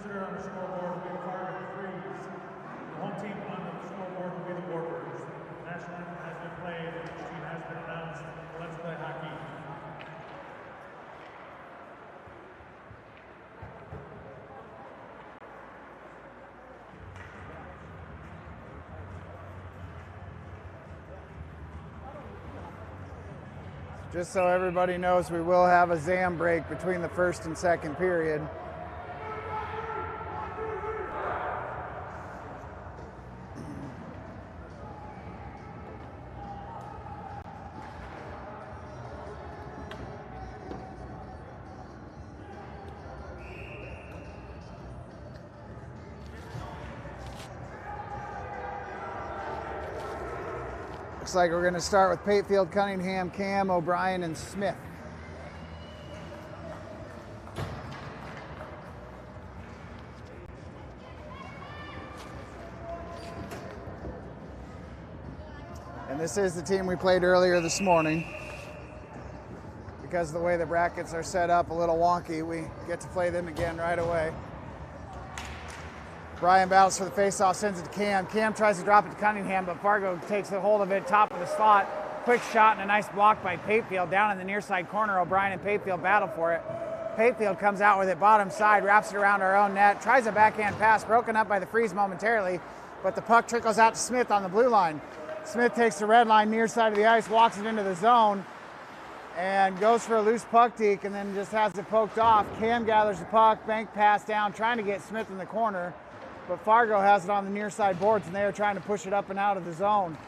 visitor on the scoreboard will be the Fargo Threes. The home team on the scoreboard will be the Warbirds. The national anthem has been played and each team has been announced. Let's play hockey. Just so everybody knows, we will have a ZAM break between the first and second period. Looks like we're going to start with Patefield, Cunningham, Cam, O'Brien, and Smith. And this is the team we played earlier this morning. Because of the way the brackets are set up a little wonky, we get to play them again right away. Brian battles for the faceoff, sends it to Cam. Cam tries to drop it to Cunningham, but Fargo takes a hold of it, top of the slot. Quick shot and a nice block by Patefield down in the near side corner. O'Brien and Patefield battle for it. Patefield comes out with it bottom side, wraps it around our own net, tries a backhand pass, broken up by the freeze momentarily, but the puck trickles out to Smith on the blue line. Smith takes the red line near side of the ice, walks it into the zone, and goes for a loose puck deke and then just has it poked off. Cam gathers the puck, bank pass down, trying to get Smith in the corner. But Fargo has it on the near side boards and they are trying to push it up and out of the zone.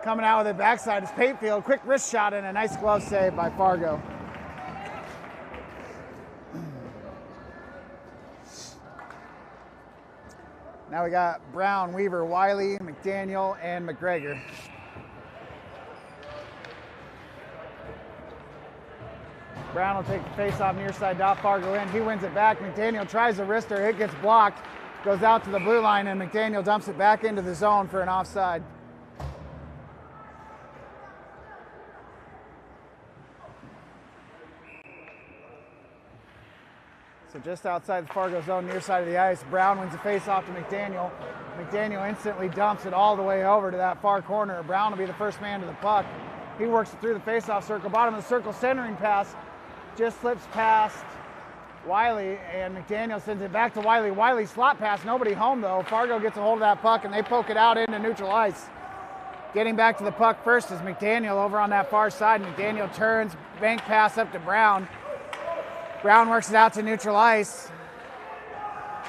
Coming out with it backside is Patefield. Quick wrist shot and a nice glove save by Fargo. Now we got Brown, Weaver, Wiley, McDaniel, and McGregor. Brown will take the face-off near side dot, Fargo in. He wins it back. McDaniel tries the wrister. It gets blocked. Goes out to the blue line, and McDaniel dumps it back into the zone for an offside. So just outside the Fargo zone, near side of the ice, Brown wins the face-off to McDaniel. McDaniel instantly dumps it all the way over to that far corner. Brown will be the first man to the puck. He works it through the face-off circle. Bottom of the circle, centering pass. Just slips past Wiley, and McDaniel sends it back to Wiley. Wiley slot pass, nobody home though. Fargo gets a hold of that puck, and they poke it out into neutral ice. Getting back to the puck first is McDaniel over on that far side. McDaniel turns, bank pass up to Brown. Brown works it out to neutral ice.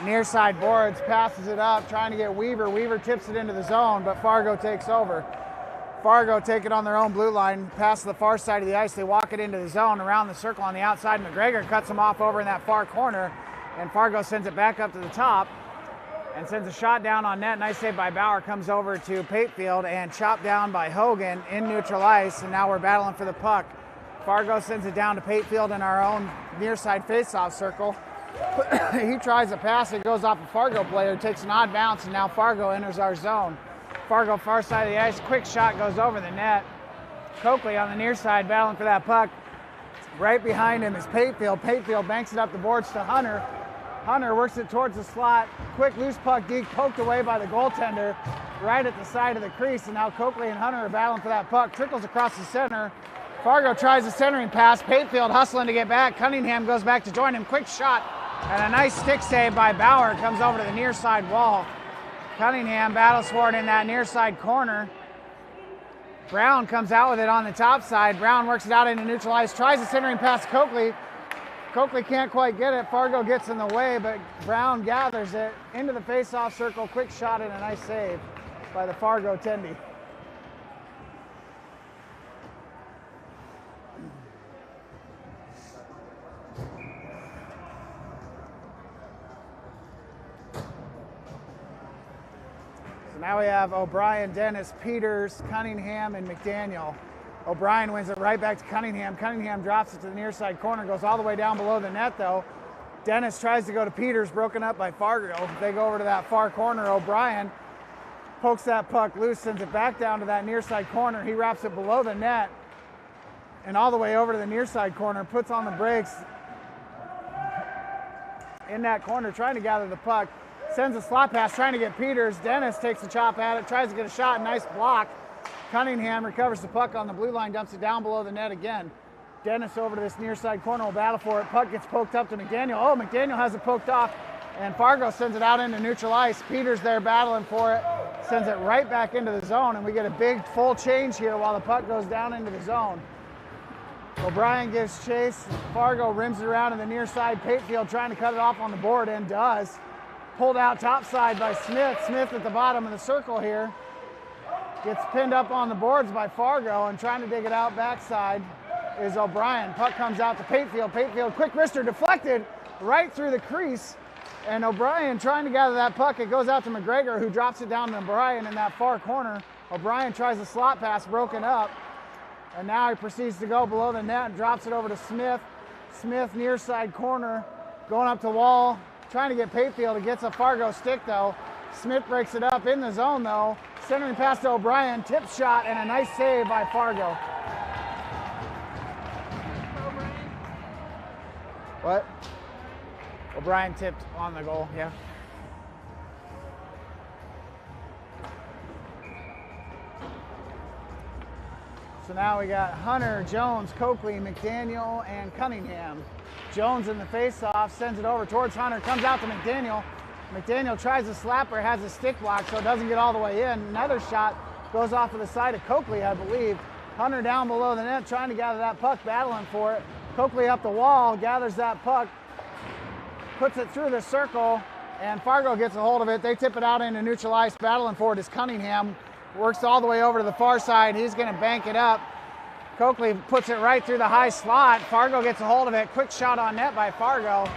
Near side boards, passes it up, trying to get Weaver. Weaver tips it into the zone, but Fargo takes over. Fargo take it on their own blue line, past the far side of the ice. They walk it into the zone around the circle on the outside. McGregor cuts them off over in that far corner, and Fargo sends it back up to the top and sends a shot down on net. Nice save by Bauer, comes over to Patefield and chopped down by Hogan in neutral ice, and now we're battling for the puck. Fargo sends it down to Patefield in our own near side face-off circle. He tries a pass, it goes off a Fargo player, takes an odd bounce, and now Fargo enters our zone. Fargo far side of the ice, quick shot goes over the net. Coakley on the near side battling for that puck. Right behind him is Patefield. Patefield banks it up the boards to Hunter. Hunter works it towards the slot. Quick loose puck deke poked away by the goaltender right at the side of the crease, and now Coakley and Hunter are battling for that puck. Trickles across the center. Fargo tries a centering pass. Patefield hustling to get back. Cunningham goes back to join him. Quick shot and a nice stick save by Bauer. Comes over to the near side wall. Cunningham battles for it in that near side corner. Brown comes out with it on the top side. Brown works it out into neutral ice, tries a centering pass to Coakley. Coakley can't quite get it. Fargo gets in the way, but Brown gathers it into the face-off circle. Quick shot and a nice save by the Fargo Tendy. Now we have O'Brien, Dennis, Peters, Cunningham, and McDaniel. O'Brien wins it right back to Cunningham. Cunningham drops it to the near side corner, goes all the way down below the net though. Dennis tries to go to Peters, broken up by Fargo. They go over to that far corner. O'Brien pokes that puck loose, sends it back down to that near side corner. He wraps it below the net and all the way over to the near side corner, puts on the brakes in that corner trying to gather the puck. Sends a slot pass trying to get Peters. Dennis takes a chop at it, tries to get a shot, nice block. Cunningham recovers the puck on the blue line, dumps it down below the net again. Dennis over to this near side corner, will battle for it. Puck gets poked up to McDaniel. Oh, McDaniel has it poked off, and Fargo sends it out into neutral ice. Peters there battling for it, sends it right back into the zone, and we get a big full change here while the puck goes down into the zone. O'Brien gives chase. Fargo rims it around in the near side. Patefield trying to cut it off on the board, and does. Pulled out top side by Smith. Smith at the bottom of the circle here. Gets pinned up on the boards by Fargo, and trying to dig it out backside is O'Brien. Puck comes out to Patefield. Patefield, quick wrister, deflected right through the crease. And O'Brien trying to gather that puck. It goes out to McGregor, who drops it down to O'Brien in that far corner. O'Brien tries a slot pass, broken up. And now he proceeds to go below the net and drops it over to Smith. Smith near side corner, going up the wall, trying to get Patefield. It gets a Fargo stick though. Smith breaks it up in the zone though. Centering pass to O'Brien, tip shot, and a nice save by Fargo. What? O'Brien tipped on the goal, yeah. So now we got Hunter, Jones, Coakley, McDaniel, and Cunningham. Jones in the face-off, sends it over towards Hunter, comes out to McDaniel. McDaniel tries a slapper, has a stick block, so it doesn't get all the way in. Another shot goes off of the side of Coakley, I believe. Hunter down below the net, trying to gather that puck, battling for it. Coakley up the wall, gathers that puck, puts it through the circle, and Fargo gets a hold of it. They tip it out into neutral ice. Battling for it is Cunningham. Works all the way over to the far side. He's going to bank it up. Coakley puts it right through the high slot. Fargo gets a hold of it. Quick shot on net by Fargo.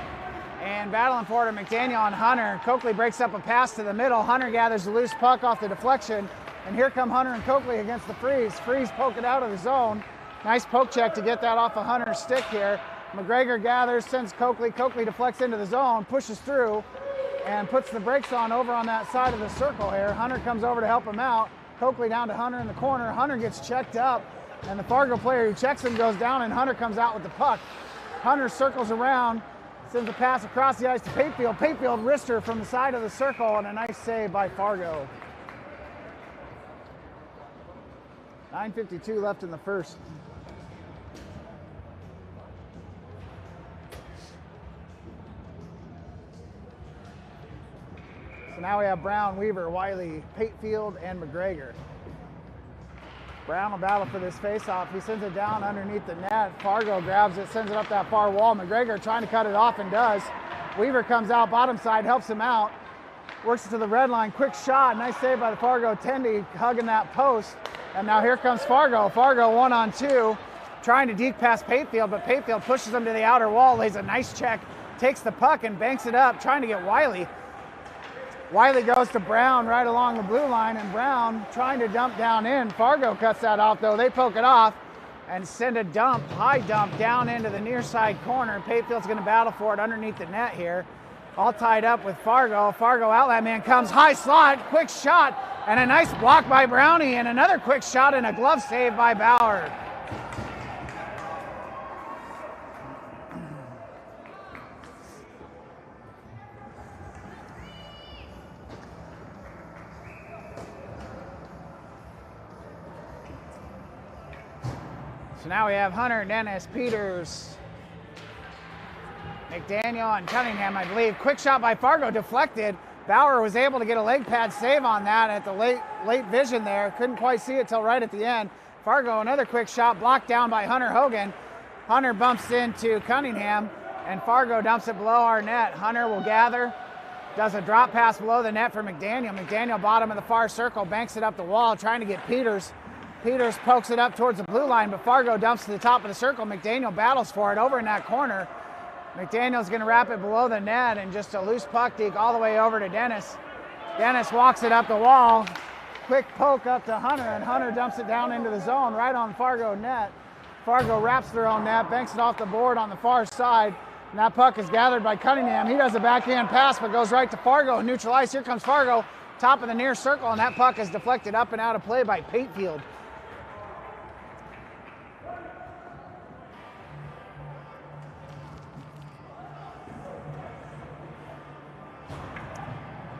And battling for it, McDaniel on Hunter. Coakley breaks up a pass to the middle. Hunter gathers the loose puck off the deflection. And here come Hunter and Coakley against the Freeze. Freeze poke it out of the zone. Nice poke check to get that off of Hunter's stick here. McGregor gathers, sends Coakley. Coakley deflects into the zone, pushes through, and puts the brakes on over on that side of the circle here. Hunter comes over to help him out. Coakley down to Hunter in the corner. Hunter gets checked up, and the Fargo player who checks him goes down, and Hunter comes out with the puck. Hunter circles around, sends a pass across the ice to Patefield. Patefield wrister from the side of the circle, and a nice save by Fargo. 9:52 left in the first. So now we have Brown, Weaver, Wiley, Patefield, and McGregor. Brown will battle for this faceoff. He sends it down underneath the net. Fargo grabs it, sends it up that far wall. McGregor trying to cut it off and does. Weaver comes out bottom side, helps him out. Works it to the red line, quick shot. Nice save by the Fargo Tendy, hugging that post. And now here comes Fargo. Fargo 1-on-2, trying to deke past Patefield, but Patefield pushes him to the outer wall, lays a nice check, takes the puck and banks it up, trying to get Wiley. Wiley goes to Brown right along the blue line, and Brown trying to dump down in. Fargo cuts that off though. They poke it off and send a dump, high dump down into the near side corner. Patefield's going to battle for it underneath the net here. All tied up with Fargo. Fargo outlet man comes, high slot, quick shot, and a nice block by Brownie, and another quick shot and a glove save by Bauer. So now we have Hunter, Dennis, Peters, McDaniel, and Cunningham, I believe. Quick shot by Fargo, deflected. Bauer was able to get a leg pad save on that at the late vision there. Couldn't quite see it till right at the end. Fargo, another quick shot, blocked down by Hunter Hogan. Hunter bumps into Cunningham, and Fargo dumps it below our net. Hunter will gather, does a drop pass below the net for McDaniel. McDaniel, bottom of the far circle, banks it up the wall, trying to get Peters. Peters pokes it up towards the blue line, but Fargo dumps to the top of the circle. McDaniel battles for it over in that corner. McDaniel's going to wrap it below the net, and just a loose puck deke all the way over to Dennis. Dennis walks it up the wall. Quick poke up to Hunter, and Hunter dumps it down into the zone right on Fargo net. Fargo wraps their own net, banks it off the board on the far side, and that puck is gathered by Cunningham. He does a backhand pass, but goes right to Fargo and neutral ice. Here comes Fargo, top of the near circle, and that puck is deflected up and out of play by Patefield.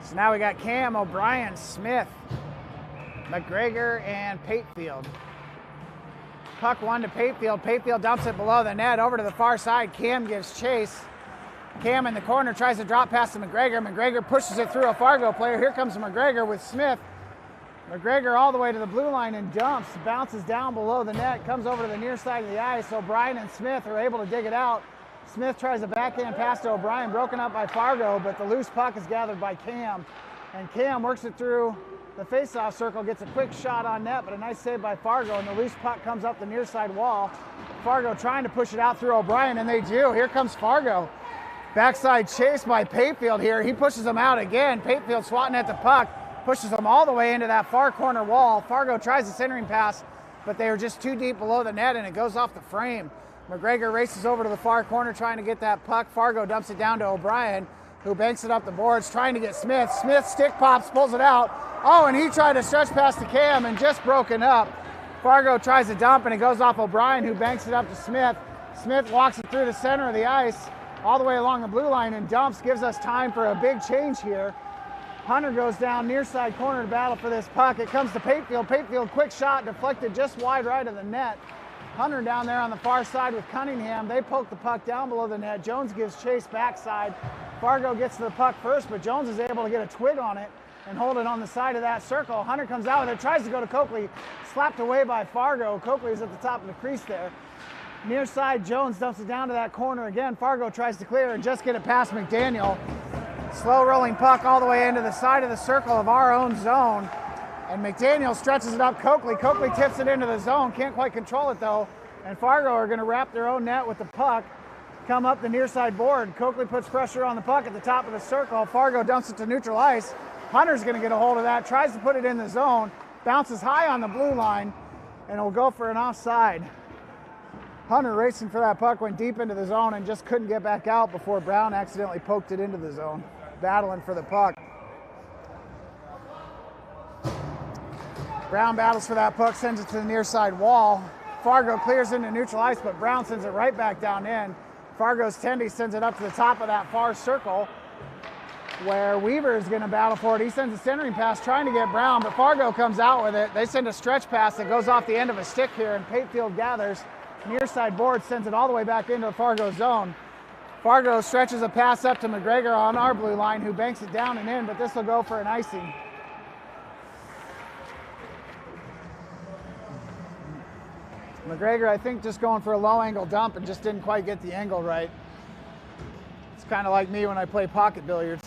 So now we got Cam, O'Brien, Smith, McGregor, and Patefield. Puck one to Patefield. Patefield dumps it below the net over to the far side. Cam gives chase. Cam in the corner tries to drop past to McGregor. McGregor pushes it through a Fargo player. Here comes McGregor with Smith. McGregor all the way to the blue line and dumps. Bounces down below the net. Comes over to the near side of the ice. O'Brien and Smith are able to dig it out. Smith tries a backhand pass to O'Brien. Broken up by Fargo, but the loose puck is gathered by Cam. And Cam works it through the faceoff circle, gets a quick shot on net, but a nice save by Fargo, and the loose puck comes up the near side wall. Fargo trying to push it out through O'Brien, and they do. Here comes Fargo. Backside chase by Patefield here. He pushes him out again. Patefield swatting at the puck, pushes him all the way into that far corner wall. Fargo tries a centering pass, but they are just too deep below the net, and it goes off the frame. McGregor races over to the far corner trying to get that puck. Fargo dumps it down to O'Brien, who banks it up the boards, trying to get Smith. Smith stick pops, pulls it out. Oh, and he tried to stretch past to Cam and just broken up. Fargo tries to dump, and it goes off O'Brien, who banks it up to Smith. Smith walks it through the center of the ice, all the way along the blue line and dumps. Gives us time for a big change here. Hunter goes down near side corner to battle for this puck. It comes to Patefield. Patefield, quick shot, deflected just wide right of the net. Hunter down there on the far side with Cunningham. They poke the puck down below the net. Jones gives chase backside. Fargo gets to the puck first, but Jones is able to get a twig on it and hold it on the side of that circle. Hunter comes out with it, tries to go to Coakley, slapped away by Fargo. Coakley is at the top of the crease there. Near side, Jones dumps it down to that corner again. Fargo tries to clear and just get it past McDaniel. Slow rolling puck all the way into the side of the circle of our own zone. And McDaniel stretches it up Coakley. Coakley tips it into the zone, can't quite control it though. And Fargo are gonna wrap their own net with the puck, come up the near side board. Coakley puts pressure on the puck at the top of the circle. Fargo dumps it to neutral ice. Hunter's gonna get a hold of that, tries to put it in the zone, bounces high on the blue line, and will go for an offside. Hunter racing for that puck, went deep into the zone and just couldn't get back out before Brown accidentally poked it into the zone, battling for the puck. Brown battles for that puck, sends it to the near side wall. Fargo clears into neutral ice, but Brown sends it right back down in. Fargo's Tendy sends it up to the top of that far circle where Weaver is going to battle for it. He sends a centering pass trying to get Brown, but Fargo comes out with it. They send a stretch pass that goes off the end of a stick here, and Patefield gathers. Near side board sends it all the way back into the Fargo zone. Fargo stretches a pass up to McGregor on our blue line, who banks it down and in, but this will go for an icing. McGregor, I think, just going for a low angle dump and just didn't quite get the angle right. It's kind of like me when I play pocket billiards.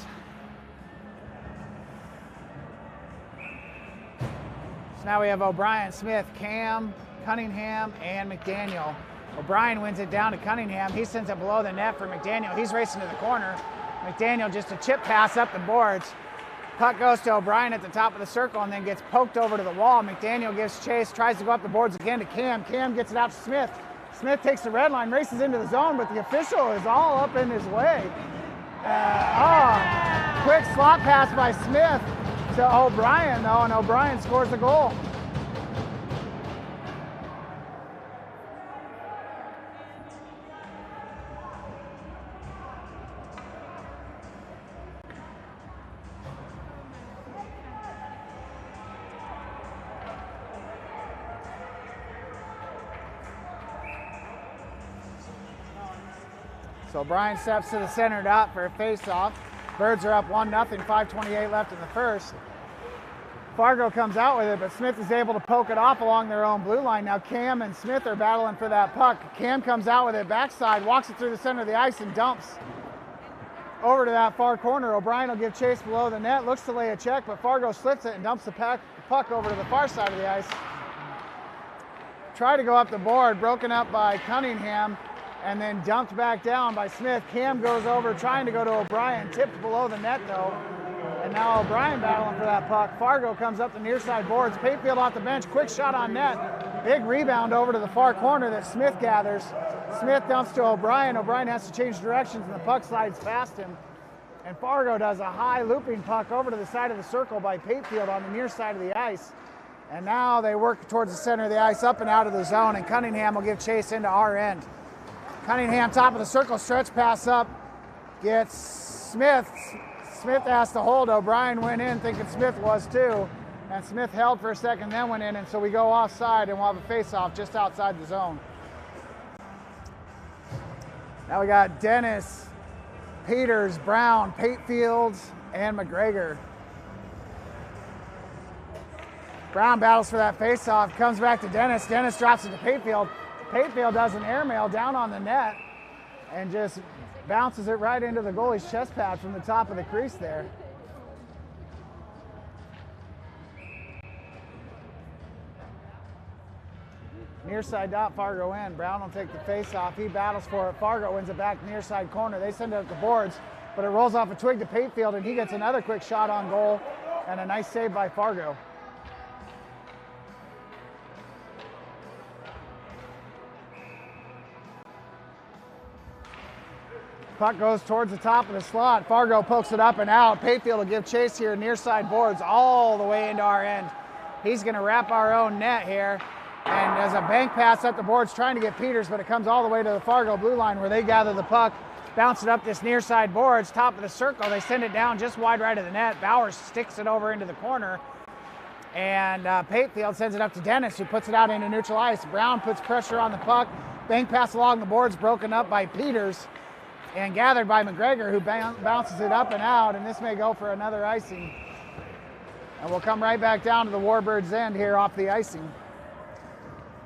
So now we have O'Brien, Smith, Cam, Cunningham, and McDaniel. O'Brien wins it down to Cunningham. He sends it below the net for McDaniel. He's racing to the corner. McDaniel just a chip pass up the boards. Puck goes to O'Brien at the top of the circle and then gets poked over to the wall. McDaniel gives chase, tries to go up the boards again to Cam. Cam gets it out to Smith. Smith takes the red line, races into the zone, but the official is all up in his way. Quick slot pass by Smith to O'Brien, though, and O'Brien scores the goal. So O'Brien steps to the center dot for a face-off. Birds are up 1-0, 5:28 left in the first. Fargo comes out with it, but Smith is able to poke it off along their own blue line. Now Cam and Smith are battling for that puck. Cam comes out with it backside, walks it through the center of the ice and dumps over to that far corner. O'Brien will give chase below the net, looks to lay a check, but Fargo slips it and dumps the puck over to the far side of the ice. Try to go up the board, broken up by Cunningham, and then dumped back down by Smith. Cam goes over trying to go to O'Brien, tipped below the net though. And now O'Brien battling for that puck. Fargo comes up the near side boards. Patefield off the bench, quick shot on net. Big rebound over to the far corner that Smith gathers. Smith dumps to O'Brien. O'Brien has to change directions and the puck slides past him. And Fargo does a high looping puck over to the side of the circle by Patefield on the near side of the ice. And now they work towards the center of the ice, up and out of the zone, and Cunningham will give chase into our end. Cunningham, top of the circle, stretch pass up, gets Smith, Smith asked to hold. O'Brien went in thinking Smith was too. And Smith held for a second, then went in, and so we go offside, and we'll have a face-off just outside the zone. Now we got Dennis, Peters, Brown, Patefield, and McGregor. Brown battles for that face-off, comes back to Dennis. Dennis drops it to Patefield. Patefield does an airmail down on the net and just bounces it right into the goalie's chest pad from the top of the crease there. Near side dot, Fargo in. Brown will take the face-off. He battles for it. Fargo wins it back near side corner. They send it up the boards, but it rolls off a twig to Patefield, and he gets another quick shot on goal, and a nice save by Fargo. Puck goes towards the top of the slot. Fargo pokes it up and out. Patefield will give chase here near side boards all the way into our end. He's going to wrap our own net here. And as a bank pass up the boards trying to get Peters, but it comes all the way to the Fargo blue line where they gather the puck, bounce it up this near side boards, top of the circle. They send it down just wide right of the net. Bauer sticks it over into the corner. And Patefield sends it up to Dennis, who puts it out into neutral ice. Brown puts pressure on the puck. Bank pass along the boards, broken up by Peters and gathered by McGregor, who bounces it up and out. And this may go for another icing. And we'll come right back down to the Warbirds' end here off the icing.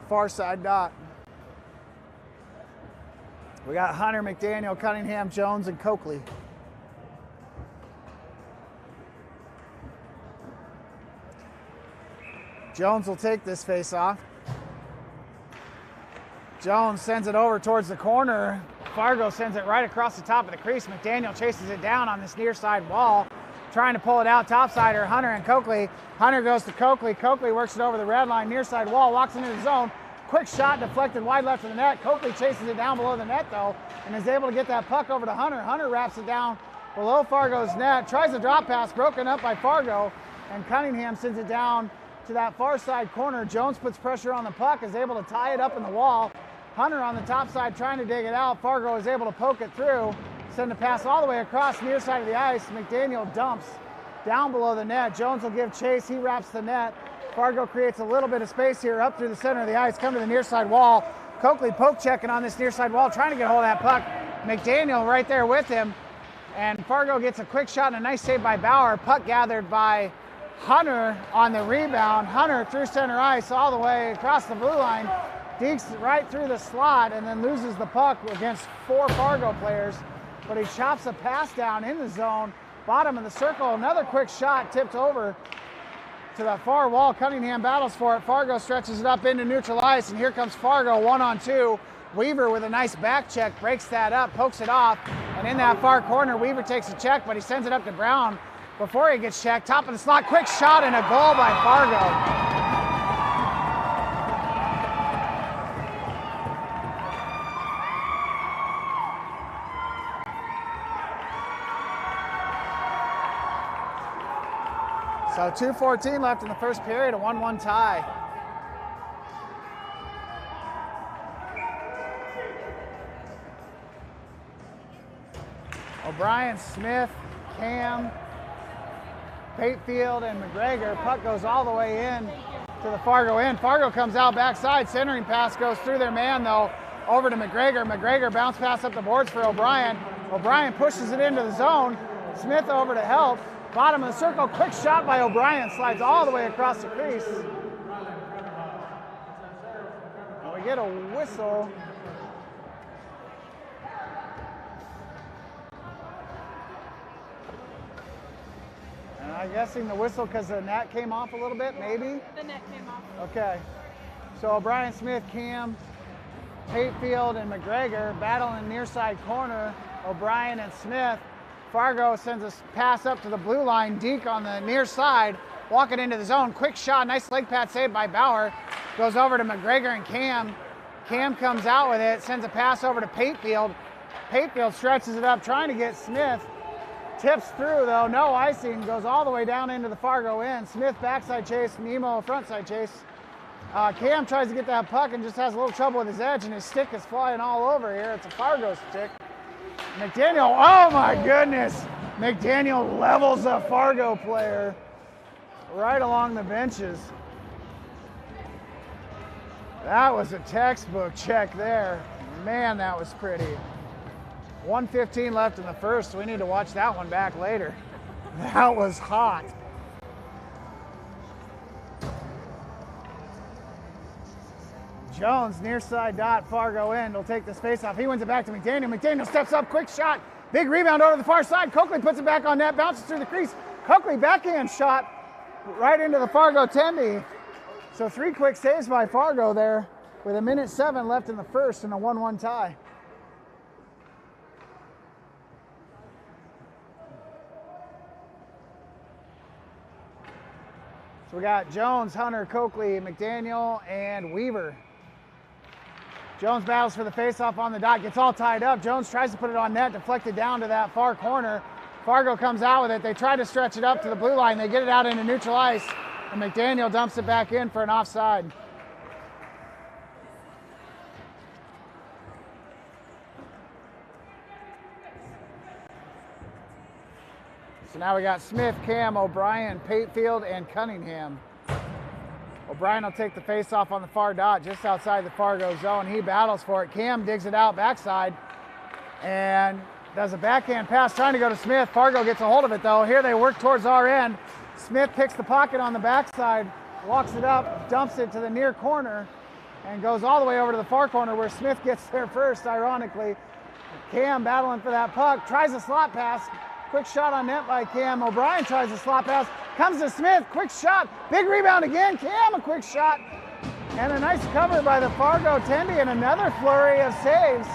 Far side dot. We got Hunter, McDaniel, Cunningham, Jones, and Coakley. Jones will take this face off. Jones sends it over towards the corner. Fargo sends it right across the top of the crease. McDaniel chases it down on this near side wall, trying to pull it out topsider. Hunter and Coakley. Hunter goes to Coakley. Coakley works it over the red line, near side wall, walks into the zone. Quick shot deflected wide left of the net. Coakley chases it down below the net though, and is able to get that puck over to Hunter. Hunter wraps it down below Fargo's net, tries a drop pass, broken up by Fargo, and Cunningham sends it down to that far side corner. Jones puts pressure on the puck, is able to tie it up in the wall. Hunter on the top side trying to dig it out. Fargo is able to poke it through, send a pass all the way across near side of the ice. McDaniel dumps down below the net. Jones will give chase, he wraps the net. Fargo creates a little bit of space here up through the center of the ice, come to the near side wall. Coakley poke checking on this near side wall, trying to get a hold of that puck. McDaniel right there with him, and Fargo gets a quick shot and a nice save by Bauer. Puck gathered by Hunter on the rebound. Hunter through center ice all the way across the blue line, dekes right through the slot, and then loses the puck against 4 Fargo players, but he chops a pass down in the zone, bottom of the circle. Another quick shot tipped over to the far wall. Cunningham battles for it. Fargo stretches it up into neutral ice, and here comes Fargo 1-on-2. Weaver with a nice back check breaks that up, pokes it off, and in that far corner, Weaver takes a check, but he sends it up to Brown before he gets checked. Top of the slot, quick shot and a goal by Fargo. So 2:14 left in the first period, a 1-1 tie. O'Brien, Smith, Cam, Patefield, and McGregor. Puck goes all the way in to the Fargo end. Fargo comes out backside. Centering pass goes through their man, though, over to McGregor. McGregor bounce pass up the boards for O'Brien. O'Brien pushes it into the zone. Smith over to help. Bottom of the circle, quick shot by O'Brien, slides all the way across the crease. And we get a whistle. And I'm guessing the whistle because the net came off a little bit, maybe? The net came off. Okay. So O'Brien, Smith, Cam, Patefield, and McGregor battling near side corner. O'Brien and Smith. Fargo sends a pass up to the blue line. Deke on the near side, walking into the zone. Quick shot, nice leg pad save by Bauer. Goes over to McGregor and Cam. Cam comes out with it, sends a pass over to Patefield. Patefield stretches it up, trying to get Smith. Tips through though, no icing. Goes all the way down into the Fargo end. Smith backside chase, Nemo frontside chase. Cam tries to get that puck and just has a little trouble with his edge, and his stick is flying all over here. It's a Fargo stick. McDaniel, oh my goodness. McDaniel levels a Fargo player right along the benches. That was a textbook check there. Man, that was pretty. 1:15 left in the first. We need to watch that one back later. That was hot. Jones, near side dot, Fargo end, will take this face off. He wins it back to McDaniel. McDaniel steps up, quick shot. Big rebound over to the far side. Coakley puts it back on net, bounces through the crease. Coakley backhand shot right into the Fargo tendy. So 3 quick saves by Fargo there with 1:07 left in the first and a 1-1 tie. So we got Jones, Hunter, Coakley, McDaniel, and Weaver. Jones battles for the faceoff on the dot, gets all tied up. Jones tries to put it on net, deflected down to that far corner. Fargo comes out with it. They try to stretch it up to the blue line. They get it out into neutral ice, and McDaniel dumps it back in for an offside. So now we got Smith, Cam, O'Brien, Patefield, and Cunningham. O'Brien will take the face-off on the far dot just outside the Fargo zone. He battles for it. Cam digs it out backside and does a backhand pass trying to go to Smith. Fargo gets a hold of it though. Here they work towards our end. Smith picks the pocket on the backside, walks it up, dumps it to the near corner, and goes all the way over to the far corner where Smith gets there first, ironically. Cam battling for that puck, tries a slot pass. Quick shot on net by Cam. O'Brien tries a slot pass. Comes to Smith. Quick shot. Big rebound again. Cam, a quick shot. And a nice cover by the Fargo tendy and another flurry of saves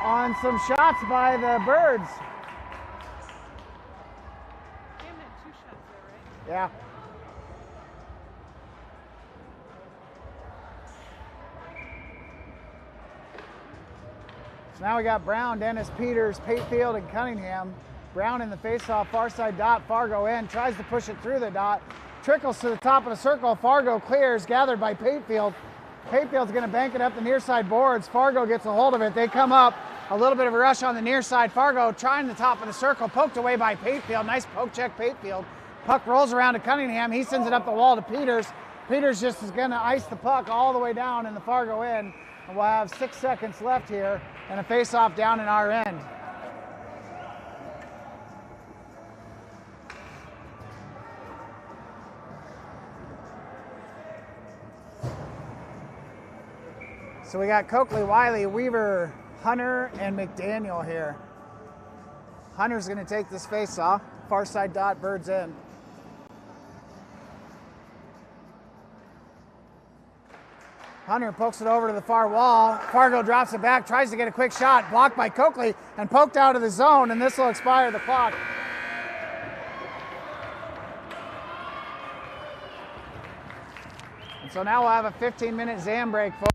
on some shots by the Birds. Cam had 2 shots there, right? Yeah. So now we got Brown, Dennis, Peters, Patefield, and Cunningham. Brown in the faceoff, far side dot, Fargo end, tries to push it through the dot, trickles to the top of the circle, Fargo clears, gathered by Patefield's gonna bank it up the near side boards. Fargo gets a hold of it, they come up, a little bit of a rush on the near side. Fargo trying the top of the circle, poked away by Patefield, nice poke check Patefield. Puck rolls around to Cunningham, he sends it up the wall to Peters. Peters just is gonna ice the puck all the way down in the Fargo end. And we'll have 6 seconds left here and a face-off down in our end. So we got Coakley, Wiley, Weaver, Hunter, and McDaniel here. Hunter's gonna take this face-off, far side dot, Birds end. Hunter pokes it over to the far wall. Fargo drops it back, tries to get a quick shot, blocked by Coakley and poked out of the zone, and this will expire the clock. And so now we'll have a 15-minute Zam break, folks.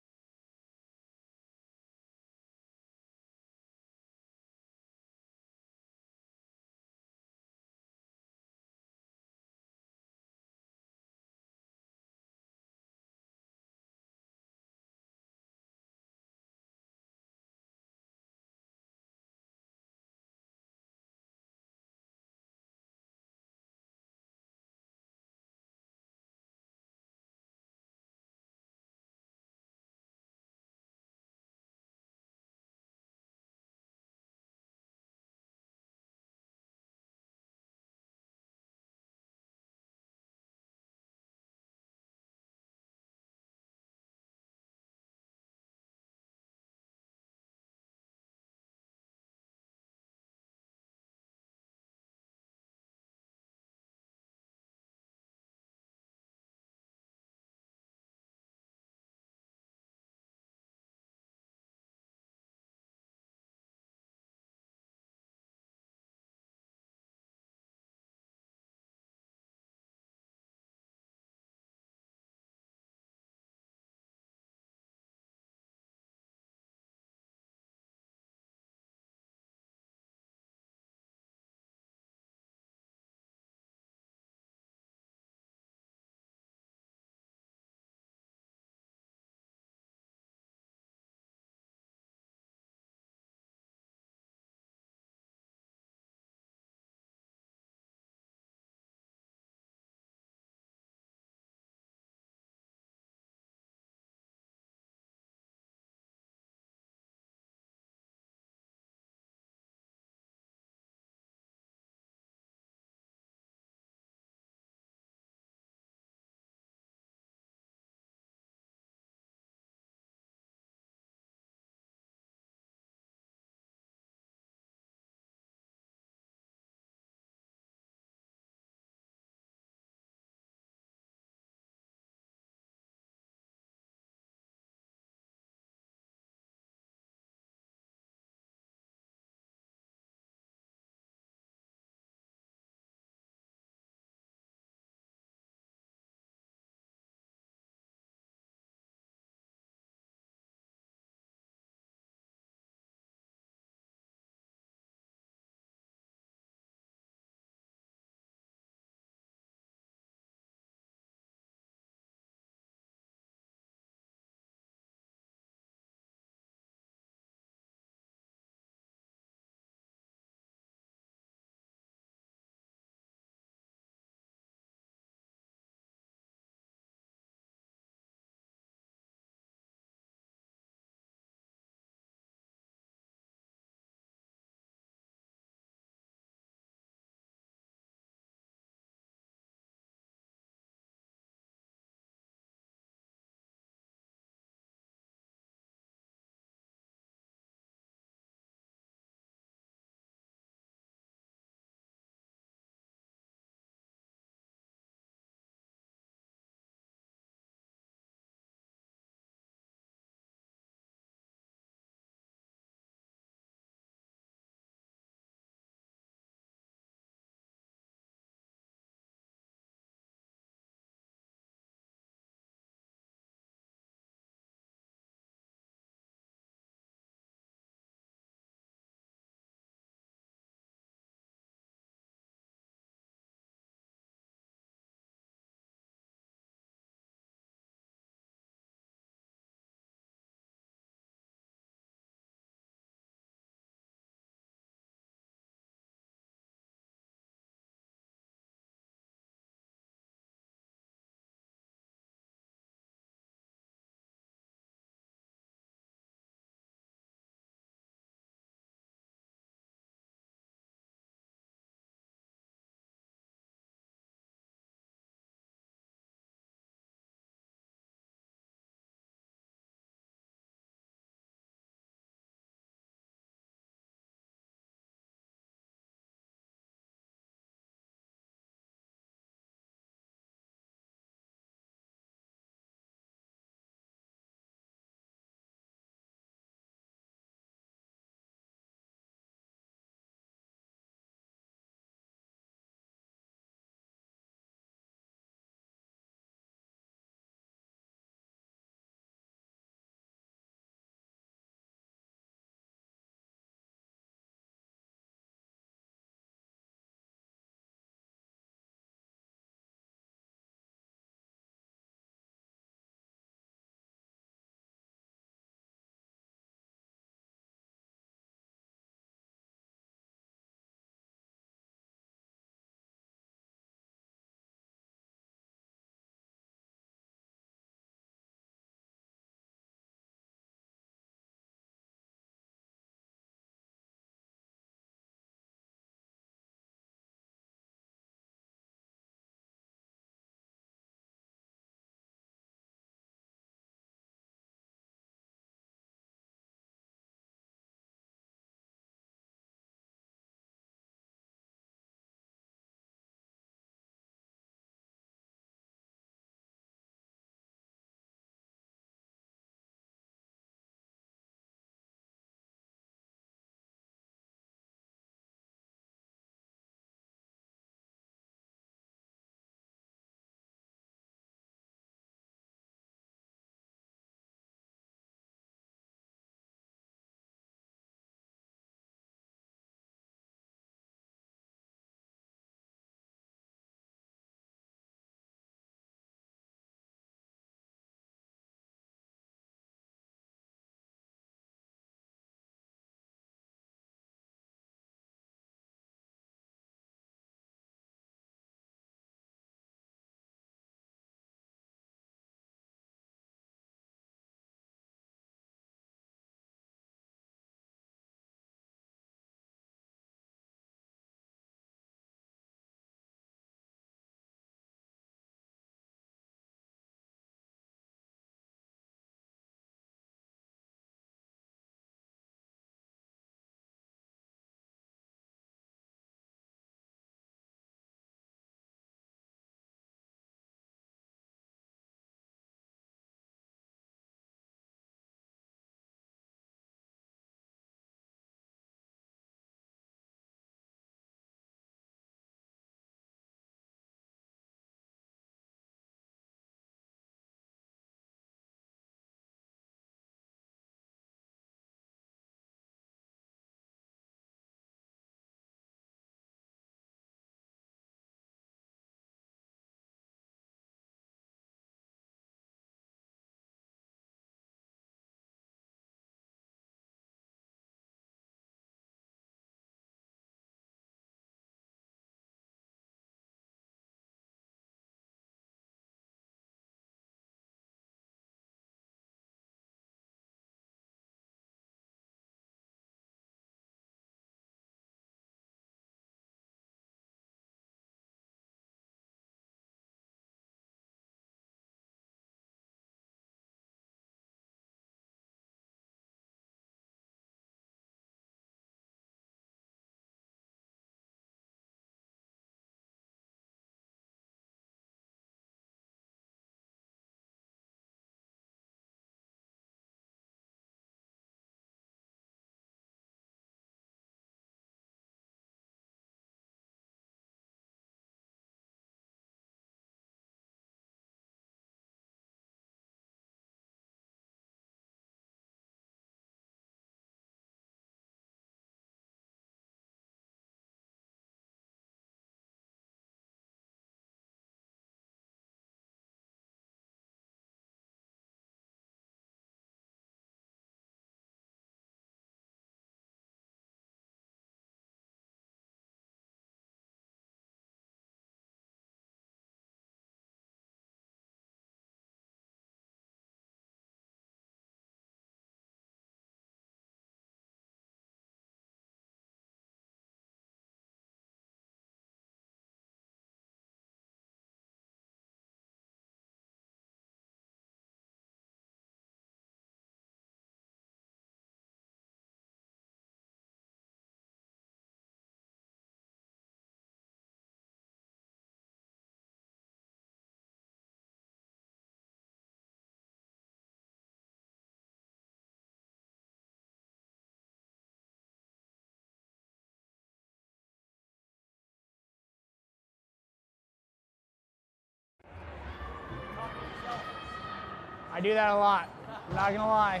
I do that a lot. I'm not gonna lie.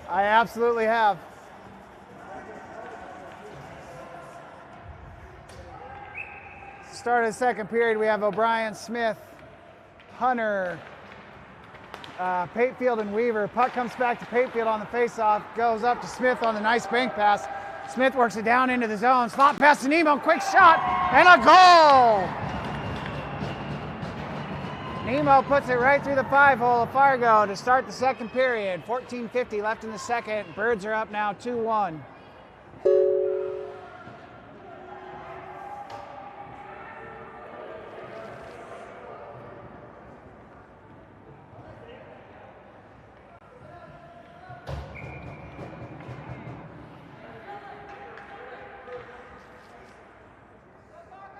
I absolutely have. Start of the second period, we have O'Brien, Smith, Hunter, Patefield, and Weaver. Puck comes back to Patefield on the faceoff, goes up to Smith on the nice bank pass. Smith works it down into the zone, slot pass to Nemo, quick shot, and a goal! Nemo puts it right through the 5-hole of Fargo to start the second period. 14:50 left in the second. Birds are up now 2-1.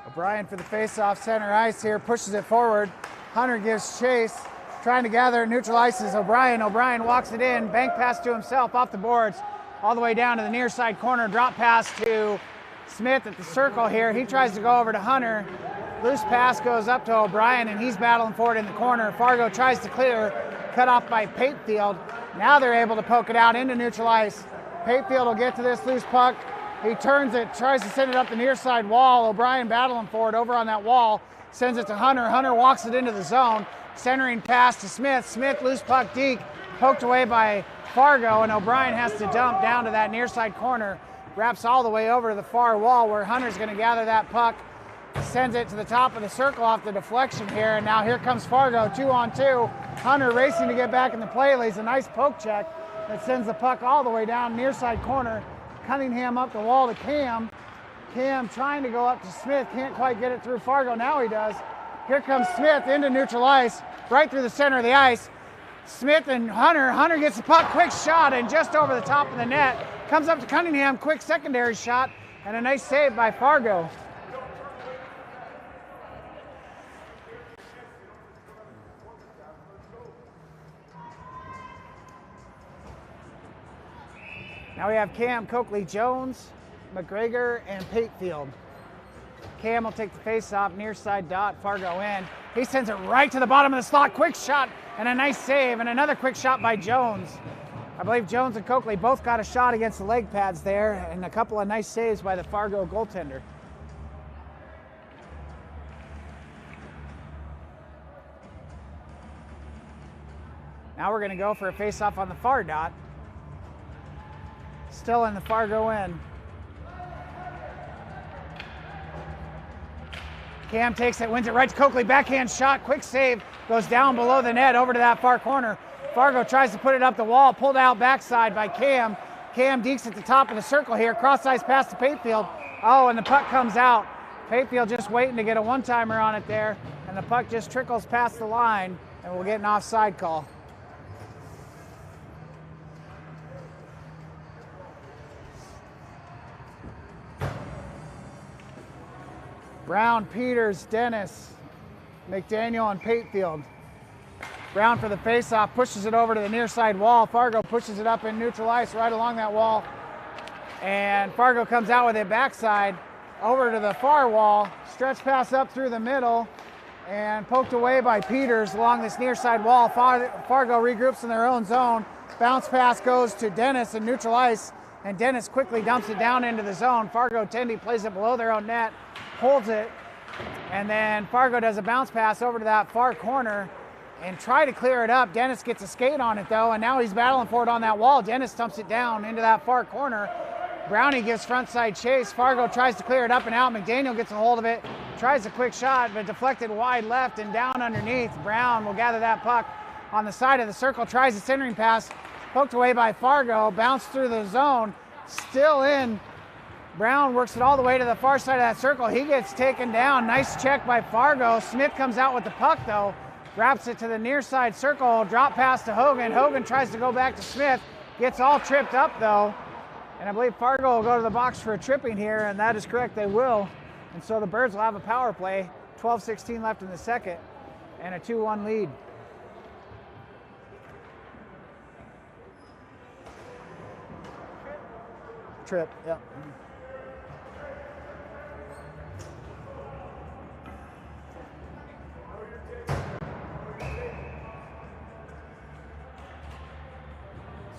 O'Brien for the faceoff, center ice here, pushes it forward. Hunter gives chase, trying to gather, neutralizes O'Brien. O'Brien walks it in, bank pass to himself off the boards, all the way down to the near side corner, drop pass to Smith at the circle here. He tries to go over to Hunter. Loose pass goes up to O'Brien, and he's battling for it in the corner. Fargo tries to clear, cut off by Patefield. Now they're able to poke it out into neutral ice. Patefield will get to this loose puck. He turns it, tries to send it up the near side wall. O'Brien battling for it over on that wall. Sends it to Hunter. Hunter walks it into the zone. Centering pass to Smith. Smith, loose puck deep. Poked away by Fargo, and O'Brien has to dump down to that near side corner. Wraps all the way over to the far wall where Hunter's going to gather that puck. Sends it to the top of the circle off the deflection here. And now here comes Fargo, 2-on-2. Hunter racing to get back in the play. Lays a nice poke check that sends the puck all the way down near side corner. Cunningham up the wall to Cam. Cam trying to go up to Smith, can't quite get it through Fargo, now he does. Here comes Smith into neutral ice, right through the center of the ice. Smith and Hunter, Hunter gets the puck, quick shot, and just over the top of the net. Comes up to Cunningham, quick secondary shot, and a nice save by Fargo. Now we have Cam, Coakley, Jones, McGregor, and Patefield. Cam will take the face-off, near side dot, Fargo in. He sends it right to the bottom of the slot, quick shot, and a nice save, and another quick shot by Jones. I believe Jones and Coakley both got a shot against the leg pads there, and a couple of nice saves by the Fargo goaltender. Now we're gonna go for a face-off on the far dot. Still in the Fargo end. Cam takes it, wins it right to Coakley, backhand shot, quick save, goes down below the net over to that far corner. Fargo tries to put it up the wall, pulled out backside by Cam. Cam dekes at the top of the circle here, cross ice pass to Patefield. Oh, and the puck comes out. Patefield just waiting to get a one-timer on it there, and the puck just trickles past the line, and we'll get an offside call. Brown, Peters, Dennis, McDaniel, and Patefield. Brown for the faceoff, pushes it over to the near side wall. Fargo pushes it up in neutral ice right along that wall. And Fargo comes out with it backside over to the far wall. Stretch pass up through the middle and poked away by Peters along this near side wall. Fargo regroups in their own zone. Bounce pass goes to Dennis in neutral ice, and Dennis quickly dumps it down into the zone. Fargo Tendy plays it below their own net, holds it, and then Fargo does a bounce pass over to that far corner and try to clear it up. Dennis gets a skate on it though, and now he's battling for it on that wall. Dennis dumps it down into that far corner. Brownie gives front side chase. Fargo tries to clear it up and out. McDaniel gets a hold of it, tries a quick shot, but deflected wide left and down underneath. Brown will gather that puck on the side of the circle, tries a centering pass, poked away by Fargo, bounced through the zone, still in. Brown works it all the way to the far side of that circle. He gets taken down. Nice check by Fargo. Smith comes out with the puck though, wraps it to the near side circle, drop pass to Hogan. Hogan tries to go back to Smith, gets all tripped up though. And I believe Fargo will go to the box for a tripping here, and that is correct, they will. And so the Birds will have a power play, 12:16 left in the second, and a 2-1 lead. Trip, yep.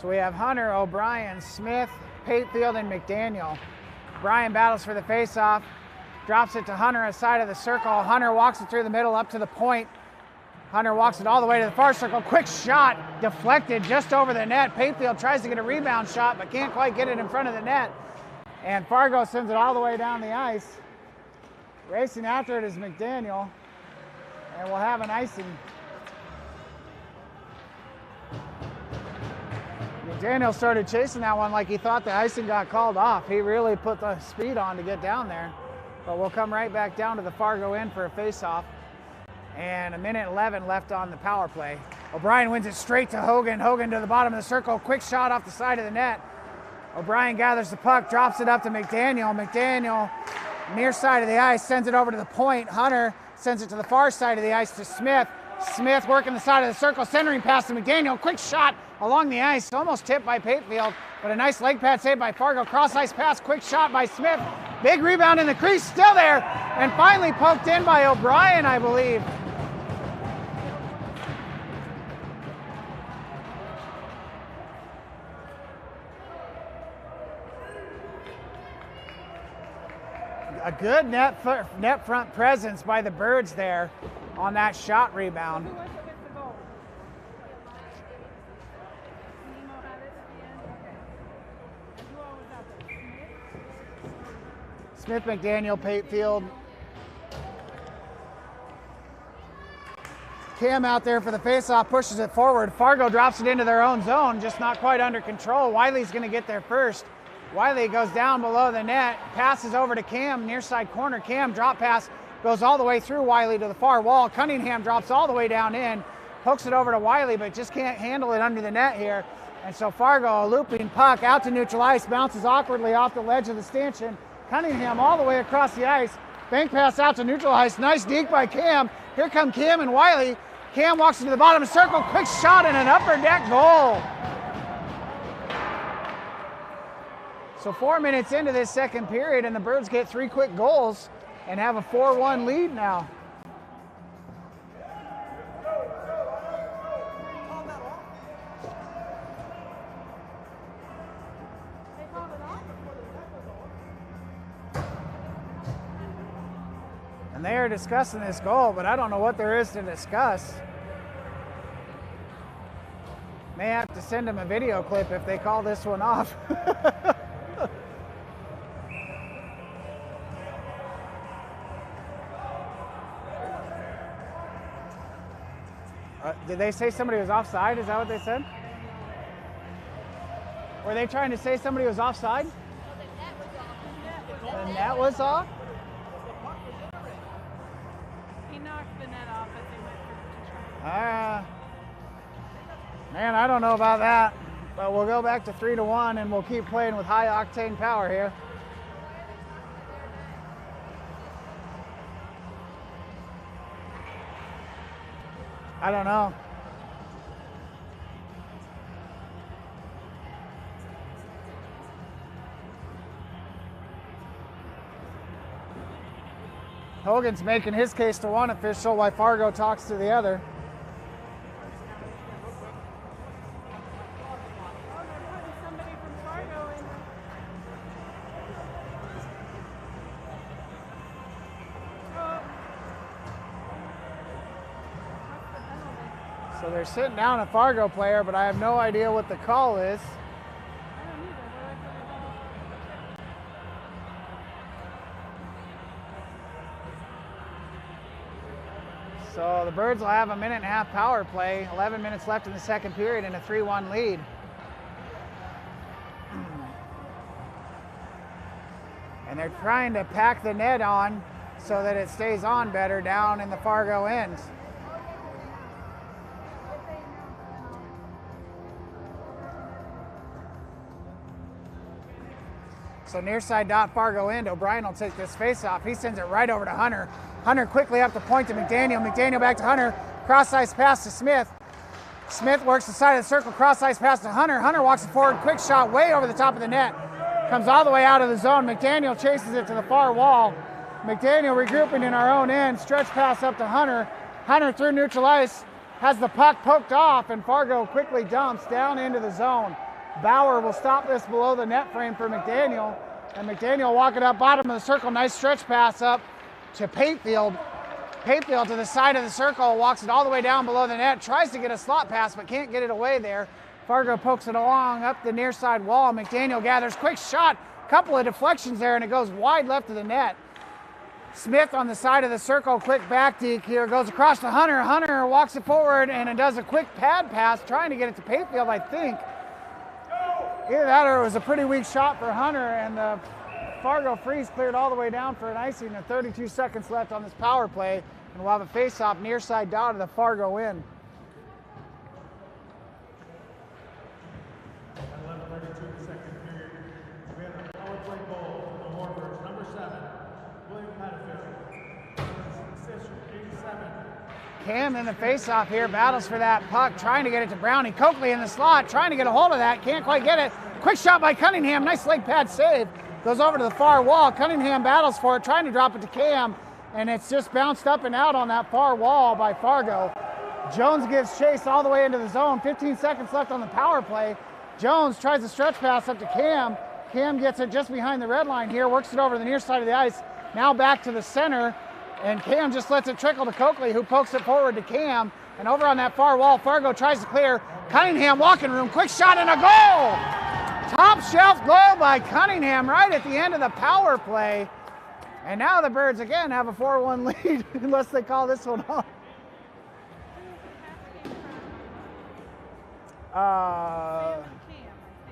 So we have Hunter, O'Brien, Smith, Patefield, and McDaniel. O'Brien battles for the faceoff, drops it to Hunter on the side of the circle. Hunter walks it through the middle up to the point. Hunter walks it all the way to the far circle. Quick shot, deflected just over the net. Patefield tries to get a rebound shot, but can't quite get it in front of the net. And Fargo sends it all the way down the ice. Racing after it is McDaniel, and we'll have an icing. McDaniel started chasing that one like he thought the icing got called off. He really put the speed on to get down there. But we'll come right back down to the Fargo end for a face-off. And 1:11 left on the power play. O'Brien wins it straight to Hogan. Hogan to the bottom of the circle. Quick shot off the side of the net. O'Brien gathers the puck, drops it up to McDaniel. McDaniel, near side of the ice, sends it over to the point. Hunter sends it to the far side of the ice to Smith. Smith working the side of the circle, centering pass to McDaniel. Quick shot along the ice, almost tipped by Patefield, but a nice leg pad save by Fargo. Cross ice pass, quick shot by Smith. Big rebound in the crease, still there, and finally poked in by O'Brien, I believe. A good net front presence by the Birds there on that shot rebound. Who was it with the goal? Nemo had it at the end? Okay. And who all was out there? Smith, McDaniel, Patefield. Cam out there for the faceoff, pushes it forward. Fargo drops it into their own zone, just not quite under control. Wiley's going to get there first. Wiley goes down below the net, passes over to Cam, near side corner. Cam drop pass goes all the way through Wiley to the far wall. Cunningham drops all the way down in, hooks it over to Wiley, but just can't handle it under the net here. And so Fargo, a looping puck out to neutral ice, bounces awkwardly off the ledge of the stanchion. Cunningham all the way across the ice. Bank pass out to neutral ice. Nice deke by Cam. Here come Cam and Wiley. Cam walks into the bottom of the circle. Quick shot and an upper deck goal. So 4 minutes into this second period, and the Birds get 3 quick goals and have a 4-1 lead now. And they are discussing this goal, but I don't know what there is to discuss. May have to send them a video clip if they call this one off. Did they say somebody was offside? Is that what they said? Were they trying to say somebody was offside? The net was off? He knocked the net off as they went for the try. Man, I don't know about that. But we'll go back to 3-1 and we'll keep playing with high octane power here. I don't know. Hogan's making his case to one official while Fargo talks to the other. Oh, they're putting somebody from Fargo in. Oh. What's the penalty? So they're sitting down a Fargo player, but I have no idea what the call is. I don't either. So the Birds will have a 1.5-minute power play, 11 minutes left in the second period, and a 3-1 lead. And they're trying to pack the net on so that it stays on better down in the Fargo end. So near side dot Fargo end, O'Brien will take this face off. He sends it right over to Hunter. Hunter quickly up the point to McDaniel. McDaniel back to Hunter. Cross ice pass to Smith. Smith works the side of the circle. Cross ice pass to Hunter. Hunter walks it forward. Quick shot way over the top of the net. Comes all the way out of the zone. McDaniel chases it to the far wall. McDaniel regrouping in our own end. Stretch pass up to Hunter. Hunter through neutral ice. Has the puck poked off, and Fargo quickly dumps down into the zone. Bauer will stop this below the net frame for McDaniel. And McDaniel walking up bottom of the circle. Nice stretch pass up to Patefield. Patefield to the side of the circle, walks it all the way down below the net, tries to get a slot pass, but can't get it away there. Fargo pokes it along up the near side wall. McDaniel gathers, quick shot, couple of deflections there, and it goes wide left of the net. Smith on the side of the circle, quick back deke here, goes across to Hunter. Hunter walks it forward and it does a quick pad pass, trying to get it to Patefield, I think. Either that or it was a pretty weak shot for Hunter, and the Fargo freeze cleared all the way down for an icing, and 32 seconds left on this power play, and we'll have a face-off near side dot of the Fargo end. 11:32 second period. We have a power play goal from the Warbirds. Number 7, William Pettifield. Assist, 87. Cam in the face-off here, battles for that puck, trying to get it to Brownie. Coakley in the slot, trying to get a hold of that, can't quite get it. Quick shot by Cunningham, nice leg pad save. Goes over to the far wall. Cunningham battles for it, trying to drop it to Cam, and it's just bounced up and out on that far wall by Fargo. Jones gives chase all the way into the zone. 15 seconds left on the power play. Jones tries a stretch pass up to Cam. Cam gets it just behind the red line here, works it over to the near side of the ice. Now back to the center, and Cam just lets it trickle to Coakley, who pokes it forward to Cam. And over on that far wall, Fargo tries to clear. Cunningham walking room, quick shot and a goal! Top shelf goal by Cunningham right at the end of the power play. And now the Birds again have a 4-1 lead, unless they call this one off.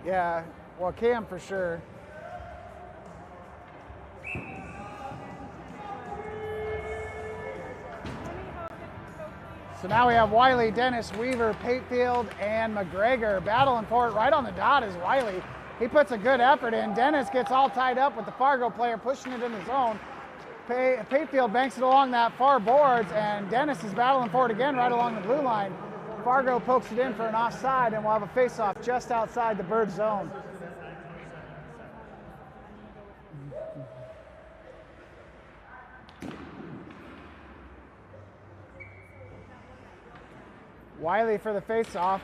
Yeah, well, Cam for sure. So now we have Wiley, Dennis, Weaver, Patefield, and McGregor battling for it. Right on the dot is Wiley. He puts a good effort in. Dennis gets all tied up with the Fargo player pushing it in the zone. Patefield banks it along that far boards, and Dennis is battling for it again right along the blue line. Fargo pokes it in for an offside, and we'll have a face-off just outside the Bird zone. Wiley for the face-off.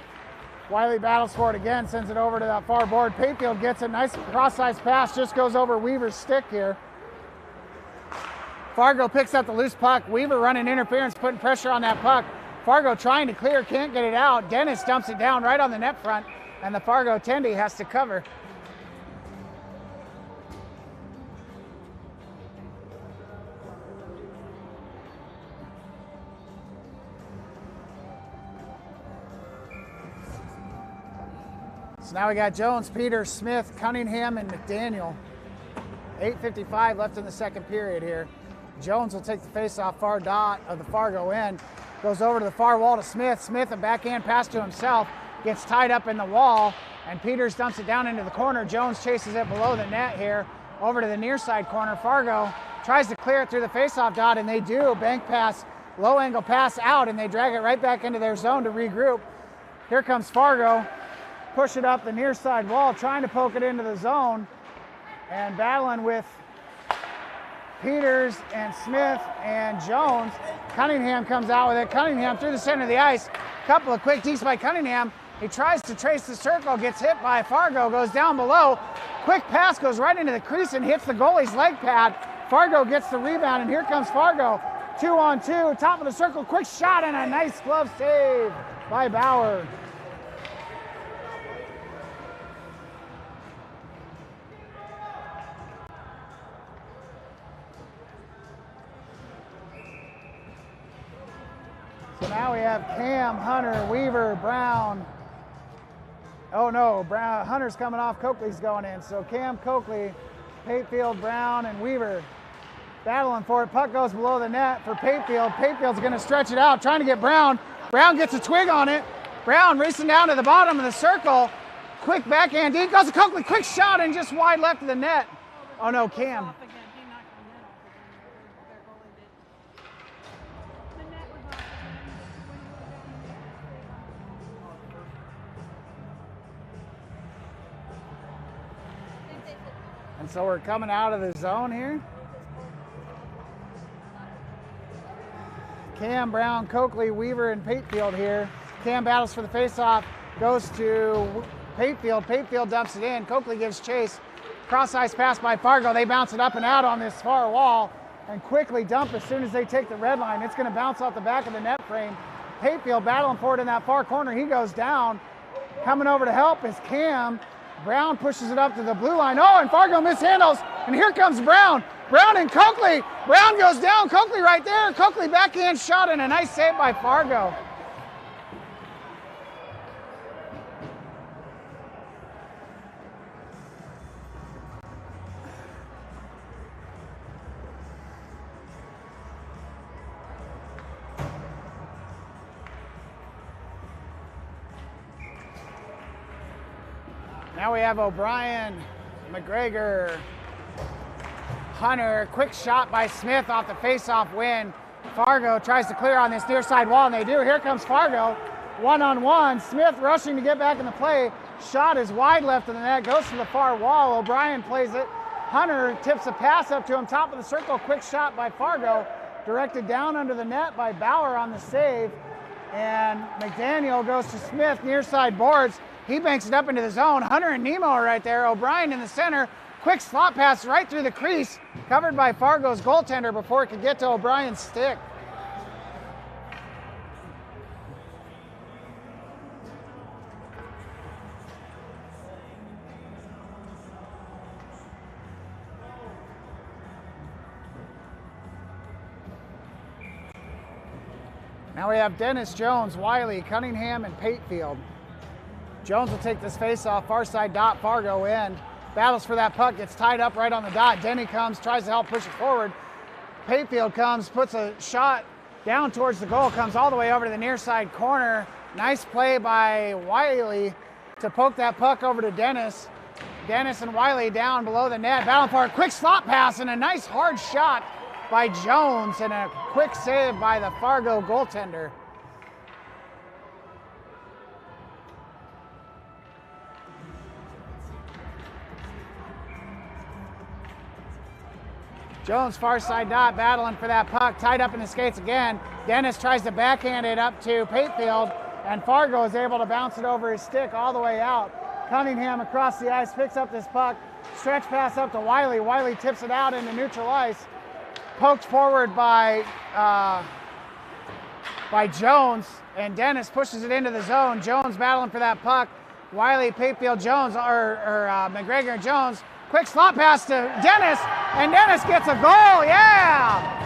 Wiley battles for it again, sends it over to that far board. Patefield gets a nice cross-ice pass, just goes over Weaver's stick here. Fargo picks up the loose puck. Weaver running interference, putting pressure on that puck. Fargo trying to clear, can't get it out. Dennis dumps it down right on the net front, and the Fargo attendee has to cover. So now we got Jones, Peters, Smith, Cunningham, and McDaniel. 8:55 left in the second period here. Jones will take the face-off far dot of the Fargo end. Goes over to the far wall to Smith. Smith, a backhand pass to himself, gets tied up in the wall, and Peters dumps it down into the corner. Jones chases it below the net here, over to the near side corner. Fargo tries to clear it through the face-off dot, and they do. Bank pass, low angle pass out, and they drag it right back into their zone to regroup. Here comes Fargo. Push it up the near side wall, trying to poke it into the zone, and battling with Peters and Smith and Jones. Cunningham comes out with it. Cunningham through the center of the ice. Couple of quick dekes by Cunningham. He tries to trace the circle, gets hit by Fargo, goes down below. Quick pass goes right into the crease and hits the goalie's leg pad. Fargo gets the rebound, and here comes Fargo. 2-on-2, top of the circle, quick shot, and a nice glove save by Bauer. So now we have Cam, Hunter, Weaver, Brown. Oh no, Hunter's coming off, Coakley's going in. So Cam, Coakley, Patefield, Brown, and Weaver battling for it. Puck goes below the net for Patefield. Patefield's gonna stretch it out, trying to get Brown. Brown gets a twig on it. Brown racing down to the bottom of the circle. Quick backhand deep, goes to Coakley, quick shot, and just wide left of the net. Oh no, Cam. And so we're coming out of the zone here. Cam, Brown, Coakley, Weaver, and Patefield here. Cam battles for the faceoff, goes to Patefield. Patefield dumps it in. Coakley gives chase. Cross-ice pass by Fargo. They bounce it up and out on this far wall and quickly dump as soon as they take the red line. It's going to bounce off the back of the net frame. Patefield battling for it in that far corner. He goes down. Coming over to help is Cam. Brown pushes it up to the blue line. Oh, and Fargo mishandles. And here comes Brown. Brown and Coakley. Brown goes down. Coakley right there. Coakley backhand shot and a nice save by Fargo. Now we have O'Brien, McGregor, Hunter. Quick shot by Smith off the face-off win. Fargo tries to clear on this near side wall, and they do. Here comes Fargo, one-on-one. Smith rushing to get back in the play. Shot is wide left of the net, goes to the far wall. O'Brien plays it. Hunter tips a pass up to him, top of the circle. Quick shot by Fargo, directed down under the net by Bauer on the save. And McDaniel goes to Smith, near side boards. He banks it up into the zone. Hunter and Nemo are right there. O'Brien in the center. Quick slot pass right through the crease, covered by Fargo's goaltender before it could get to O'Brien's stick. Now we have Dennis, Jones, Wiley, Cunningham, and Patefield. Jones will take this face off, far side dot, Fargo end. Battles for that puck, gets tied up right on the dot. Denny comes, tries to help push it forward. Patefield comes, puts a shot down towards the goal, comes all the way over to the near side corner. Nice play by Wiley to poke that puck over to Dennis. Dennis and Wiley down below the net. Battling for a quick slot pass and a nice hard shot by Jones and a quick save by the Fargo goaltender. Jones far side dot, battling for that puck, tied up in the skates again. Dennis tries to backhand it up to Patefield, and Fargo is able to bounce it over his stick all the way out. Cunningham across the ice picks up this puck, stretch pass up to Wiley. Wiley tips it out into neutral ice, poked forward by Jones, and Dennis pushes it into the zone. Jones battling for that puck. Wiley, Patefield, Jones, or McGregor and Jones. Quick slot pass to Dennis, and Dennis gets a goal, yeah!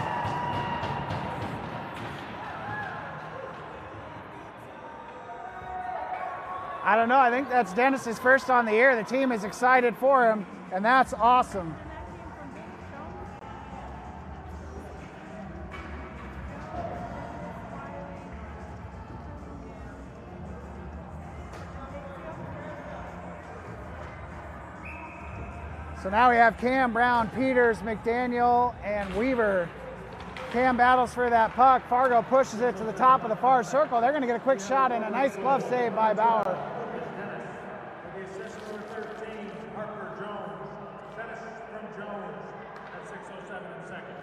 I don't know, I think that's Dennis's first on the year. The team is excited for him, and that's awesome. So now we have Cam, Brown, Peters, McDaniel, and Weaver. Cam battles for that puck. Fargo pushes it to the top of the far circle. They're going to get a quick shot and a nice glove save by Bauer. The assist number 13, Harper Jones. Dennis from Jones at 6:07 in the second.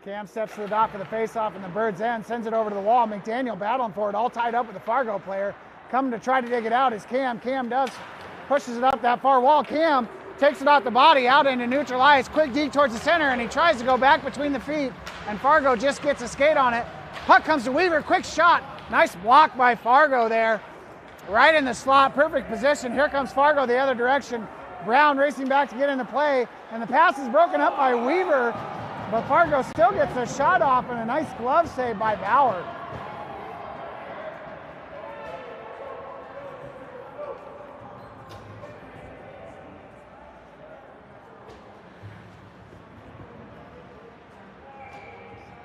Cam steps to the dock for the faceoff in the bird's end, sends it over to the wall. McDaniel battling for it, all tied up with the Fargo player. Coming to try to dig it out is Cam. Cam pushes it up that far wall. Cam takes it off the body out into neutral ice. Quick deke towards the center, and he tries to go back between the feet, and Fargo just gets a skate on it. Puck comes to Weaver, quick shot. Nice block by Fargo there. Right in the slot, perfect position. Here comes Fargo the other direction. Brown racing back to get into play, and the pass is broken up by Weaver, but Fargo still gets a shot off and a nice glove save by Bauer.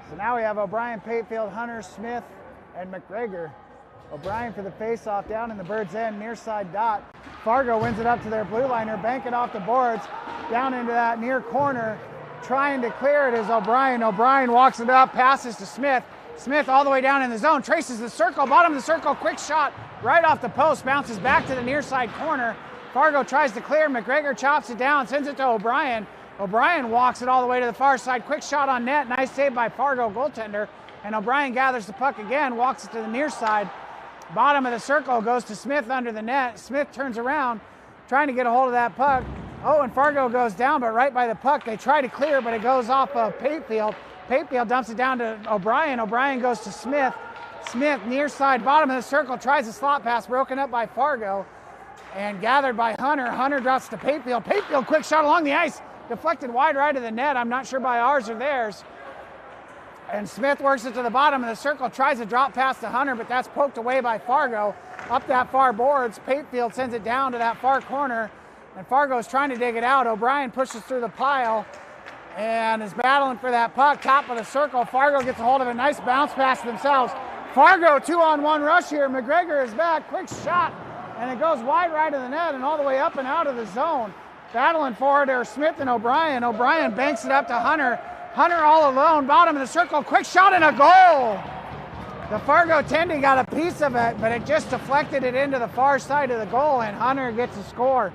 So now we have O'Brien, Patefield, Hunter, Smith, and McGregor. O'Brien for the face-off down in the bird's end, near side dot. Fargo wins it up to their blue liner, bank it off the boards, down into that near corner. Trying to clear it is O'Brien. O'Brien walks it up, passes to Smith. Smith all the way down in the zone, traces the circle, bottom of the circle, quick shot right off the post, bounces back to the near side corner. Fargo tries to clear, McGregor chops it down, sends it to O'Brien. O'Brien walks it all the way to the far side. Quick shot on net. Nice save by Fargo goaltender. And O'Brien gathers the puck again, walks it to the near side. Bottom of the circle goes to Smith under the net. Smith turns around, trying to get a hold of that puck. Oh, and Fargo goes down, but right by the puck. They try to clear, but it goes off of Patefield. Patefield dumps it down to O'Brien. O'Brien goes to Smith. Smith, near side, bottom of the circle, tries a slot pass, broken up by Fargo and gathered by Hunter. Hunter drops to Patefield. Patefield, quick shot along the ice, deflected wide right of the net. I'm not sure by ours or theirs. And Smith works it to the bottom of the circle, tries to drop pass to Hunter, but that's poked away by Fargo. Up that far boards, Patefield sends it down to that far corner, and Fargo's trying to dig it out. O'Brien pushes through the pile and is battling for that puck, top of the circle. Fargo gets a hold of a nice bounce pass to themselves. Fargo 2-on-1 rush here. McGregor is back, quick shot, and it goes wide right of the net and all the way up and out of the zone. Battling for it are Smith and O'Brien. O'Brien banks it up to Hunter. Hunter all alone, bottom of the circle, quick shot and a goal. The Fargo Tendy got a piece of it, but it just deflected it into the far side of the goal, and Hunter gets a score.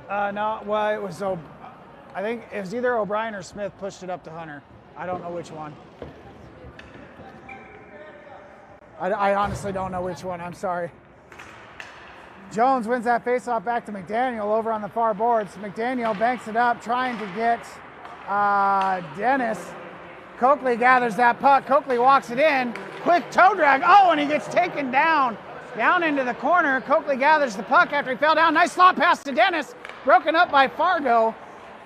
No, well, it was I think it was either O'Brien or Smith pushed it up to Hunter. I don't know which one. I honestly don't know which one. I'm sorry. Jones wins that faceoff back to McDaniel over on the far boards. McDaniel banks it up, trying to get Dennis. Coakley gathers that puck. Coakley walks it in. Quick toe drag. Oh, and he gets taken down into the corner. Coakley gathers the puck after he fell down. Nice slot pass to Dennis. Broken up by Fargo.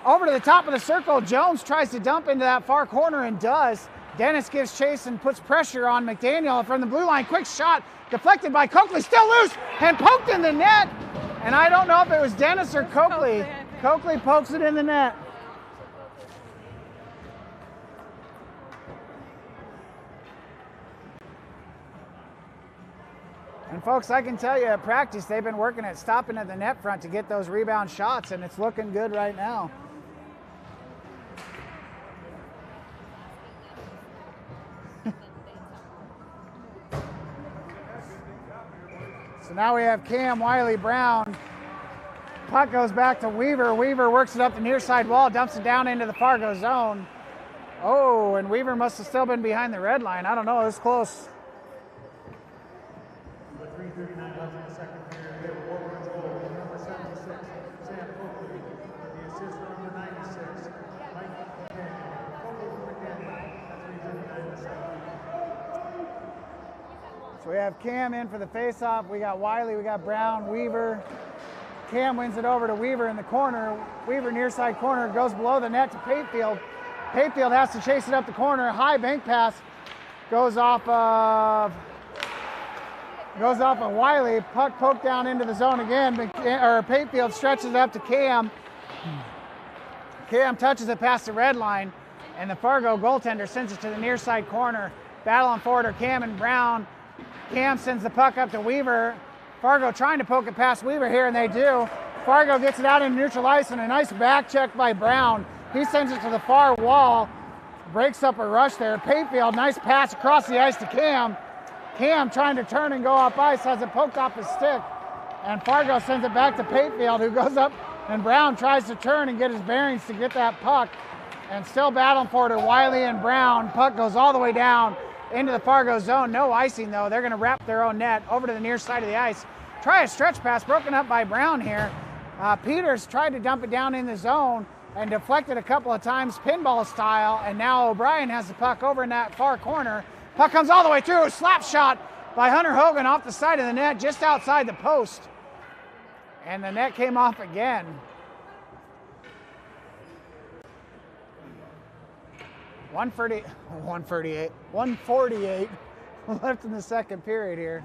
Over to the top of the circle. Jones tries to dump into that far corner and does. Dennis gives chase and puts pressure on McDaniel from the blue line. Quick shot, deflected by Coakley, still loose, and poked in the net. And I don't know if it was Dennis or Coakley. Coakley pokes it in the net. And folks, I can tell you at practice, they've been working at stopping at the net front to get those rebound shots, and it's looking good right now. So now we have Cam, Wiley, Brown. Puck goes back to Weaver. Weaver works it up the near side wall, dumps it down into the Fargo zone. Oh, and Weaver must have still been behind the red line. I don't know, it was close. With 3:39 left in the second period, we have a Warburton's goal, number 76, Sam Coakley. The assist for number 96, Mike McDaniel. Coakley for McDaniel at 3:39 in the second period. So we have Cam in for the faceoff. We got Wiley, we got Brown, Weaver. Cam wins it over to Weaver in the corner. Weaver near side corner, goes below the net to Patefield. Patefield has to chase it up the corner. High bank pass goes off of Wiley. Puck poked down into the zone again. Patefield stretches it up to Cam. Cam touches it past the red line, and the Fargo goaltender sends it to the near side corner. Battling forward are Cam and Brown. Cam sends the puck up to Weaver. Fargo trying to poke it past Weaver here, and they do. Fargo gets it out into neutral ice, and a nice back check by Brown. He sends it to the far wall, breaks up a rush there. Patefield, nice pass across the ice to Cam. Cam trying to turn and go off ice, has it poked off his stick, and Fargo sends it back to Patefield, who goes up, and Brown tries to turn and get his bearings to get that puck, and still battling for it are Wiley and Brown. Puck goes all the way down into the Fargo zone. No icing though. They're going to wrap their own net over to the near side of the ice. Try a stretch pass, broken up by Brown here. Peters tried to dump it down in the zone and deflected a couple of times pinball style, and now O'Brien has the puck over in that far corner. Puck comes all the way through, a slap shot by Hunter Hogan off the side of the net just outside the post. And the net came off again. $148 left in the second period here.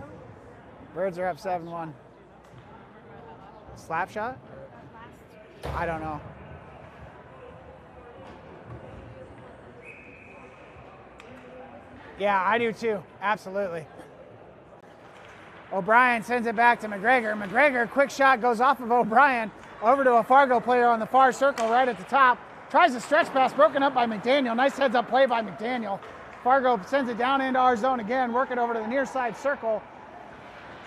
Birds are up 7-1. Slap shot? I don't know. Yeah, I do too. Absolutely. O'Brien sends it back to McGregor. McGregor, quick shot goes off of O'Brien over to a Fargo player on the far circle right at the top. Tries a stretch pass, broken up by McDaniel. Nice heads-up play by McDaniel. Fargo sends it down into our zone again, work it over to the near side circle,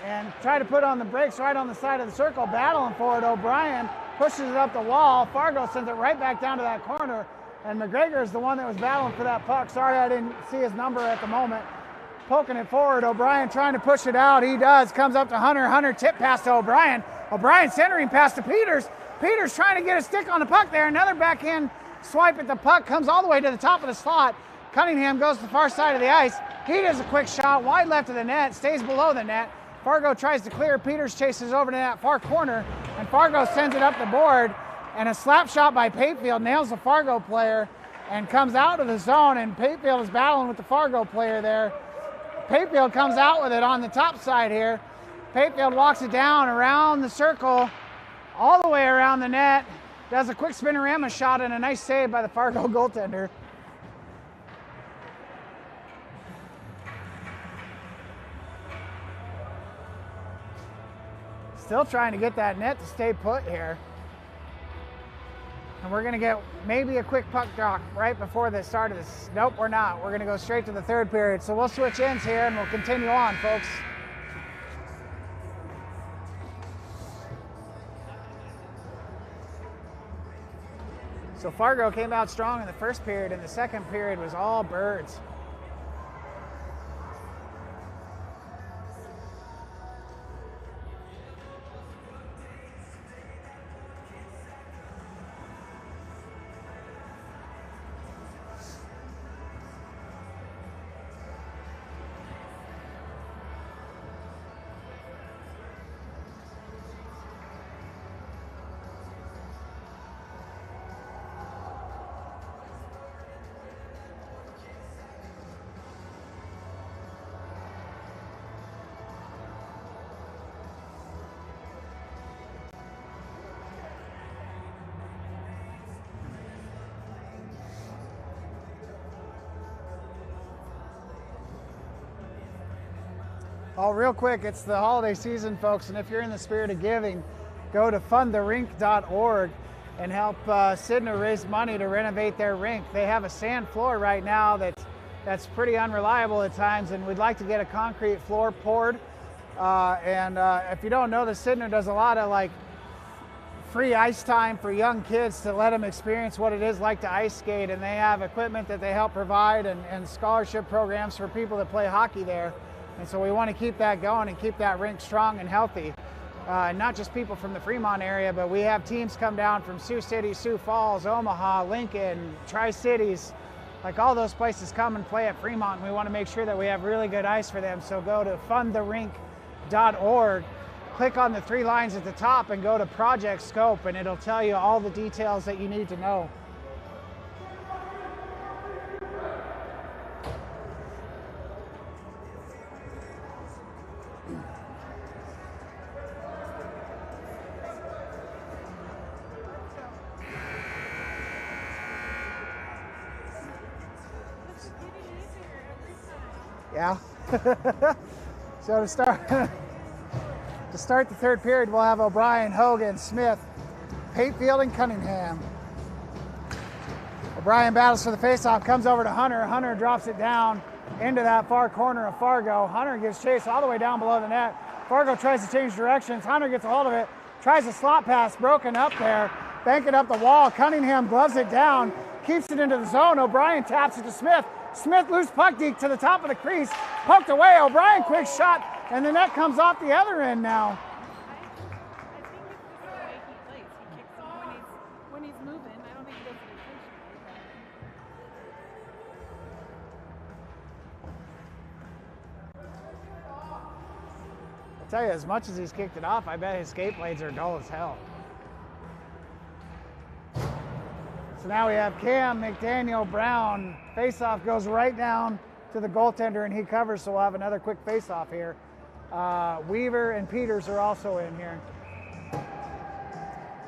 and try to put on the brakes right on the side of the circle, battling for it. O'Brien pushes it up the wall. Fargo sends it right back down to that corner, and McGregor is the one that was battling for that puck. Sorry I didn't see his number at the moment. Poking it forward, O'Brien trying to push it out. He does, comes up to Hunter. Hunter tip pass to O'Brien. O'Brien centering pass to Peters. Peters trying to get a stick on the puck there. Another backhand swipe at the puck, comes all the way to the top of the slot. Cunningham goes to the far side of the ice. He does a quick shot, wide left of the net, stays below the net. Fargo tries to clear. Peters chases over to that far corner, and Fargo sends it up the board. And a slap shot by Patefield nails the Fargo player and comes out of the zone, and Patefield is battling with the Fargo player there. Patefield comes out with it on the top side here. Patefield walks it down around the circle, all the way around the net, does a quick spinorama shot and a nice save by the Fargo goaltender. Still trying to get that net to stay put here. And we're going to get maybe a quick puck drop right before the start of this. Nope, we're not. We're going to go straight to the third period. So we'll switch ends here and we'll continue on, folks. So Fargo came out strong in the first period, and the second period was all birds. Oh, real quick, it's the holiday season, folks, and if you're in the spirit of giving, go to fundtherink.org and help Sydney raise money to renovate their rink. They have a sand floor right now that's pretty unreliable at times, and we'd like to get a concrete floor poured. If you don't know, the Sydney does a lot of like free ice time for young kids to let them experience what it is like to ice skate, and they have equipment that they help provide and scholarship programs for people that play hockey there. And so we want to keep that going and keep that rink strong and healthy. Not just people from the Fremont area, but we have teams come down from Sioux City, Sioux Falls, Omaha, Lincoln, Tri-Cities. Like all those places come and play at Fremont, and we want to make sure that we have really good ice for them. So go to fundtherink.org, click on the 3 lines at the top and go to Project Scope, and it'll tell you all the details that you need to know. Yeah. So to start the third period, we'll have O'Brien, Hogan, Smith, Patefield, and Cunningham. O'Brien battles for the faceoff, comes over to Hunter. Hunter drops it down into that far corner of Fargo. Hunter gives chase all the way down below the net. Fargo tries to change directions. Hunter gets a hold of it, tries a slot pass, broken up there, bank it up the wall. Cunningham gloves it down, keeps it into the zone. O'Brien taps it to Smith. Smith loose puck deke to the top of the crease, poked away. O'Brien quick shot, and the net comes off the other end now. I think it's the way he plays. He kicks them when he's moving. I don't think he does it intentionally. I'll tell you, as much as he's kicked it off, I bet his skate blades are dull as hell. So now we have Cam, McDaniel, Brown. Faceoff goes right down to the goaltender, and he covers, so we'll have another quick faceoff here. Weaver and Peters are also in here.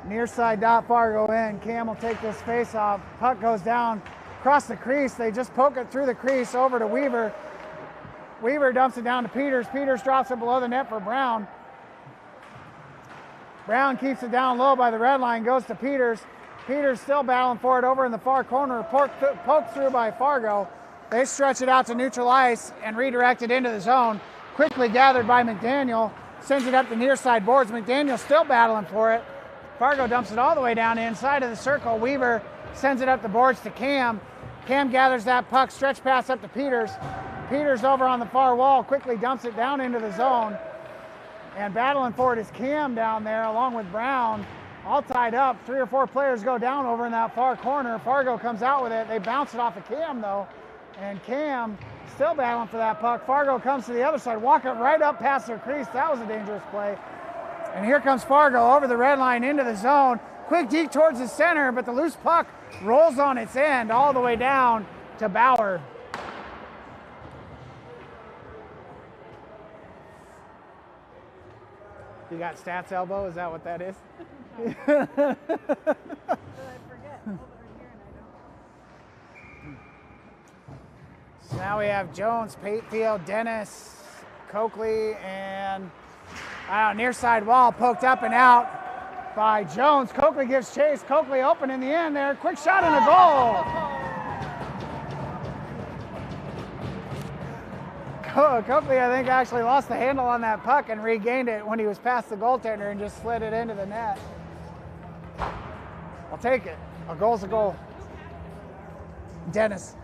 Near side dot, Fargo in. Cam will take this faceoff. Puck goes down across the crease. They just poke it through the crease over to Weaver. Weaver dumps it down to Peters. Peters drops it below the net for Brown. Brown keeps it down low by the red line, goes to Peters. Peters still battling for it over in the far corner, poked through by Fargo. They stretch it out to neutral ice and redirect it into the zone. Quickly gathered by McDaniel, sends it up the near side boards. McDaniel still battling for it. Fargo dumps it all the way down inside of the circle. Weaver sends it up the boards to Cam. Cam gathers that puck, stretch pass up to Peters. Peters over on the far wall, quickly dumps it down into the zone. And battling for it is Cam down there along with Brown. All tied up. 3 or 4 players go down over in that far corner. Fargo comes out with it. They bounce it off of Cam though. And Cam still battling for that puck. Fargo comes to the other side, walk it right up past their crease. That was a dangerous play. And here comes Fargo over the red line into the zone. Quick deke towards the center, but the loose puck rolls on its end all the way down to Bauer. You got stats elbow? Is that what that is? But I forget. So now we have Jones, Patefield, Dennis, Coakley, and near side wall poked up and out by Jones. Coakley gives chase. Coakley open in the end there. Quick shot and a goal. Coakley, I think, actually lost the handle on that puck and regained it when he was past the goaltender and just slid it into the net. I'll take it. A goal's a goal. Dennis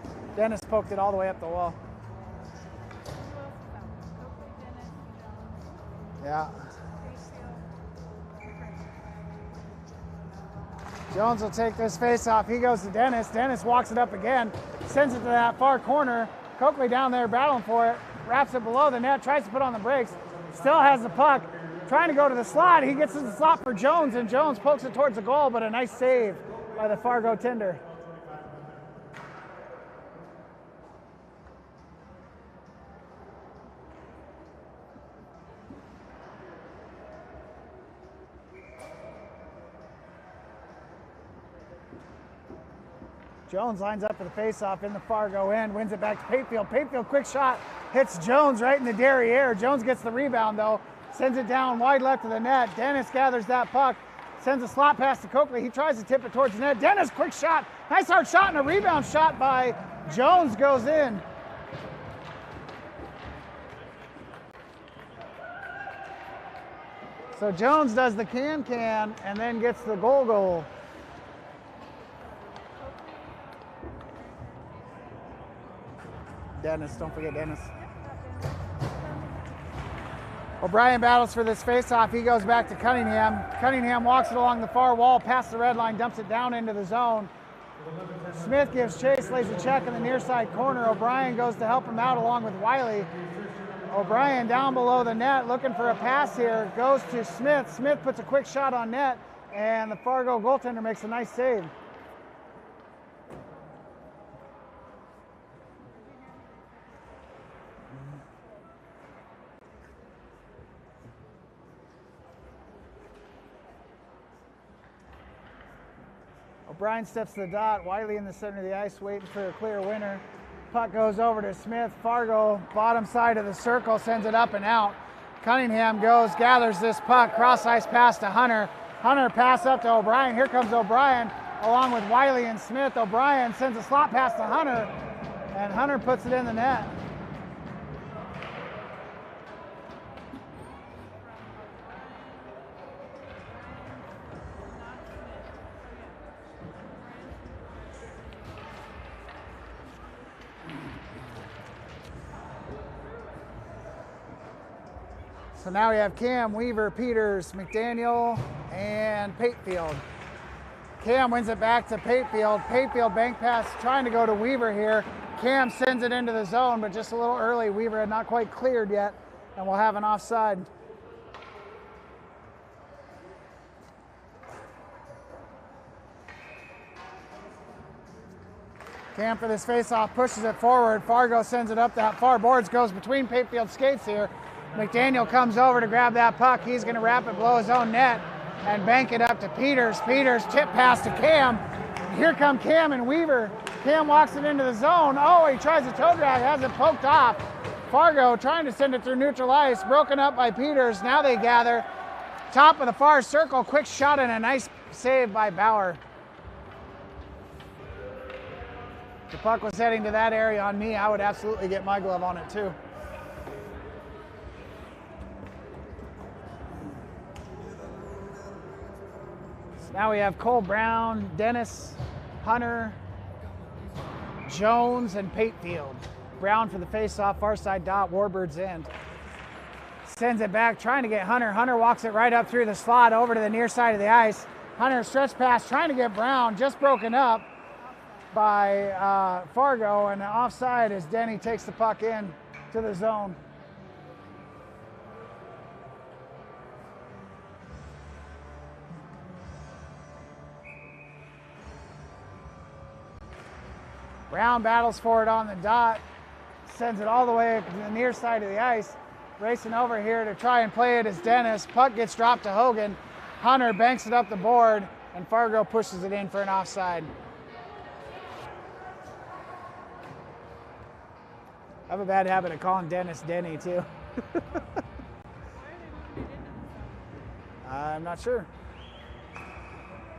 poked it all the way up the wall. Yeah. Jones will take this face-off. He goes to Dennis. Dennis walks it up again, sends it to that far corner. Coakley down there battling for it, wraps it below the net, tries to put on the brakes, still has the puck, trying to go to the slot. He gets to the slot for Jones, and Jones pokes it towards the goal, but a nice save by the Fargo tender. Jones lines up for the faceoff in the Fargo end, wins it back to Patefield. Patefield, quick shot, hits Jones right in the derriere. Jones gets the rebound though, sends it down wide left of the net. Dennis gathers that puck, sends a slot pass to Coakley. He tries to tip it towards the net. Dennis, quick shot, nice hard shot, and a rebound shot by Jones goes in. So Jones does the can and then gets the goal. Dennis, don't forget Dennis. O'Brien battles for this faceoff. He goes back to Cunningham. Cunningham walks it along the far wall, past the red line, dumps it down into the zone. Smith gives chase, lays a check in the near side corner. O'Brien goes to help him out along with Wiley. O'Brien down below the net, looking for a pass here. Goes to Smith. Smith puts a quick shot on net, and the Fargo goaltender makes a nice save. O'Brien steps to the dot. Wiley in the center of the ice waiting for a clear winner. Puck goes over to Smith. Fargo, bottom side of the circle, sends it up and out. Cunningham goes, gathers this puck, cross ice pass to Hunter. Hunter pass up to O'Brien. Here comes O'Brien along with Wiley and Smith. O'Brien sends a slot pass to Hunter, and Hunter puts it in the net. So now we have Cam, Weaver, Peters, McDaniel, and Patefield. Cam wins it back to Patefield. Patefield bank pass trying to go to Weaver here. Cam sends it into the zone, but just a little early. Weaver had not quite cleared yet, and we'll have an offside. Cam for this faceoff pushes it forward. Fargo sends it up that far boards, goes between Patefield's skates here. McDaniel comes over to grab that puck. He's going to wrap it below his own net and bank it up to Peters. Peters tip pass to Cam. Here come Cam and Weaver. Cam walks it into the zone. Oh, he tries a toe drag, has it poked off. Fargo trying to send it through neutral ice, broken up by Peters. Now they gather. Top of the far circle, quick shot and a nice save by Bauer. If the puck was heading to that area on me, I would absolutely get my glove on it too. Now we have Cole Brown, Dennis, Hunter, Jones, and Patefield. Brown for the face-off, far side dot, Warbird's end. Sends it back, trying to get Hunter. Hunter walks it right up through the slot over to the near side of the ice. Hunter stretch pass, trying to get Brown, just broken up by Fargo, and offside as Denny takes the puck in to the zone. Brown battles for it on the dot, sends it all the way to the near side of the ice. Racing over here to try and play it as Dennis. Puck gets dropped to Hogan. Hunter banks it up the board, and Fargo pushes it in for an offside. I have a bad habit of calling Dennis Denny too. I'm not sure.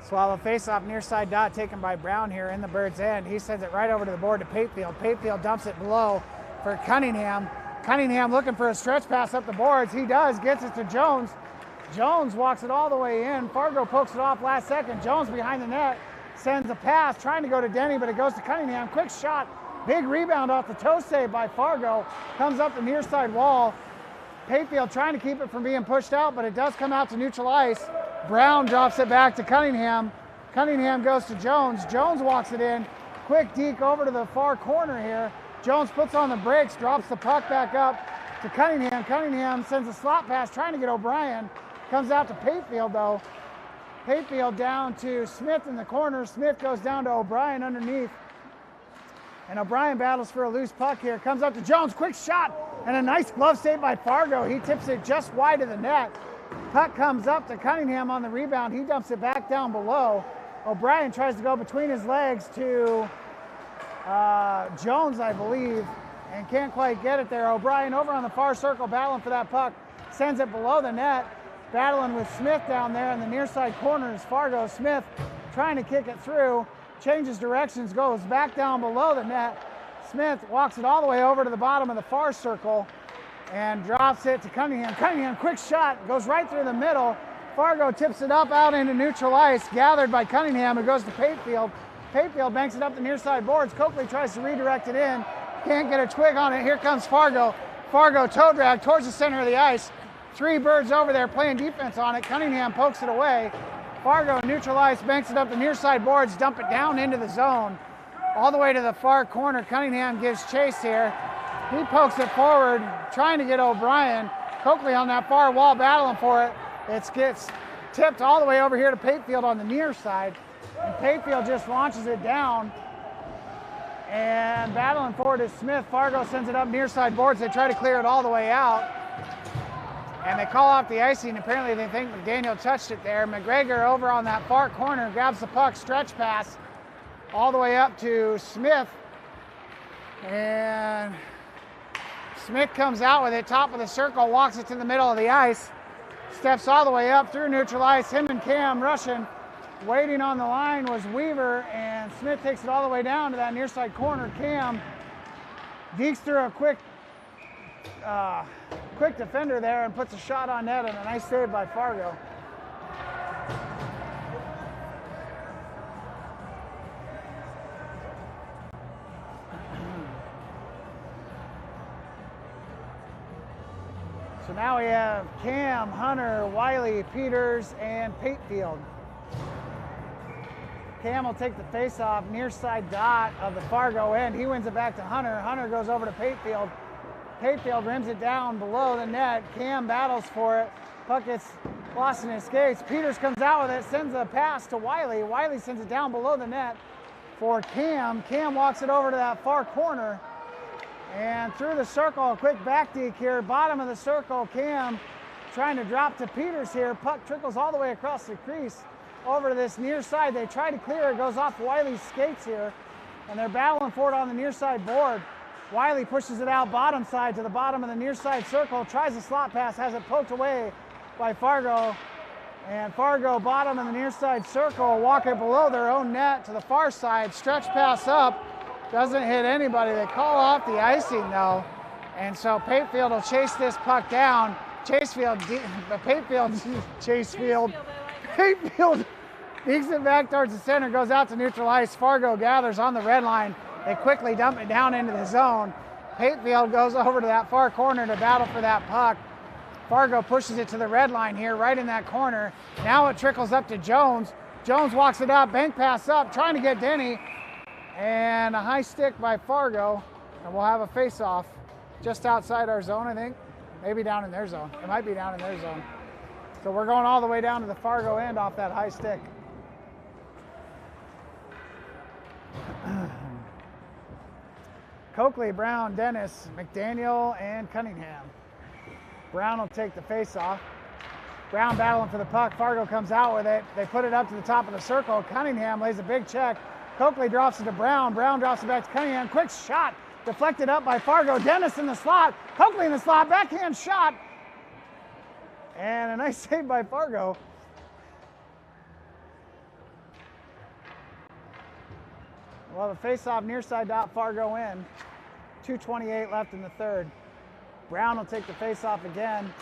Swallow face-off near side dot taken by Brown here in the Bird's end. He sends it right over to the board to Patefield. Patefield dumps it below for Cunningham. Cunningham looking for a stretch pass up the boards. He does, gets it to Jones. Jones walks it all the way in. Fargo pokes it off last second. Jones behind the net, sends a pass, trying to go to Denny, but it goes to Cunningham. Quick shot, big rebound off the toe save by Fargo. Comes up the near side wall. Patefield trying to keep it from being pushed out, but it does come out to neutral ice. Brown drops it back to Cunningham. Cunningham goes to Jones. Jones walks it in. Quick deke over to the far corner here. Jones puts on the brakes, drops the puck back up to Cunningham. Cunningham sends a slot pass, trying to get O'Brien. Comes out to Patefield though. Patefield down to Smith in the corner. Smith goes down to O'Brien underneath. And O'Brien battles for a loose puck here. Comes up to Jones, quick shot, and a nice glove save by Fargo. He tips it just wide of the net. Puck comes up to Cunningham on the rebound. He dumps it back down below. O'Brien tries to go between his legs to Jones, I believe, and can't quite get it there. O'Brien over on the far circle battling for that puck. Sends it below the net. Battling with Smith down there in the near side corner is Fargo. Smith trying to kick it through. Changes directions, goes back down below the net. Smith walks it all the way over to the bottom of the far circle and drops it to Cunningham. Cunningham, quick shot, goes right through the middle. Fargo tips it up out into neutral ice, gathered by Cunningham, who goes to Patefield. Patefield banks it up the near side boards. Coakley tries to redirect it in. Can't get a twig on it. Here comes Fargo. Fargo toe drag towards the center of the ice. Three Birds over there playing defense on it. Cunningham pokes it away. Fargo neutral ice, banks it up the near side boards, dump it down into the zone. All the way to the far corner. Cunningham gives chase here. He pokes it forward, trying to get O'Brien. Coakley on that far wall battling for it. It gets tipped all the way over here to Patefield on the near side. And Patefield just launches it down. And battling forward is Smith. Fargo sends it up near side boards. They try to clear it all the way out. And they call off the icing. Apparently they think McDaniel touched it there. McGregor over on that far corner grabs the puck, stretch pass all the way up to Smith. And Smith comes out with it, top of the circle, walks it to the middle of the ice, steps all the way up through neutral ice. Him and Cam rushing. Waiting on the line was Weaver, and Smith takes it all the way down to that near side corner. Cam dekes through a quick defender there and puts a shot on net, and a nice save by Fargo. So now we have Cam, Hunter, Wiley, Peters, and Patefield. Cam will take the face-off near side dot of the Fargo end. He wins it back to Hunter. Hunter goes over to Patefield. Patefield rims it down below the net. Cam battles for it. Puck gets lost in his skates. Peters comes out with it, sends a pass to Wiley. Wiley sends it down below the net for Cam. Cam walks it over to that far corner. And through the circle, a quick back deke here. Bottom of the circle, Cam trying to drop to Peters here. Puck trickles all the way across the crease over to this near side. They try to clear it, goes off Wiley's skates here, and they're battling for it on the near side board. Wiley pushes it out bottom side to the bottom of the near side circle, tries a slot pass, has it poked away by Fargo, and Fargo bottom of the near side circle, walk it below their own net to the far side, stretch pass up, doesn't hit anybody. They call off the icing though, and so Patefield will chase this puck down. Patefield Dekes it back towards the center, goes out to neutral ice. Fargo gathers on the red line. They quickly dump it down into the zone. Patefield goes over to that far corner to battle for that puck. Fargo pushes it to the red line here, right in that corner. Now it trickles up to Jones. Jones walks it up, bank pass up, trying to get Denny. And a high stick by Fargo. And we'll have a face-off just outside our zone, I think. Maybe down in their zone. It might be down in their zone. So we're going all the way down to the Fargo end off that high stick. Coakley, Brown, Dennis, McDaniel, and Cunningham. Brown will take the face-off. Brown battling for the puck. Fargo comes out with it. They put it up to the top of the circle. Cunningham lays a big check. Coakley drops it to Brown. Brown drops it back to Cunningham. Quick shot. Deflected up by Fargo. Dennis in the slot. Coakley in the slot. Backhand shot. And a nice save by Fargo. We'll have a face-off near side dot, Fargo in. 2:28 left in the third. Brown will take the face-off again.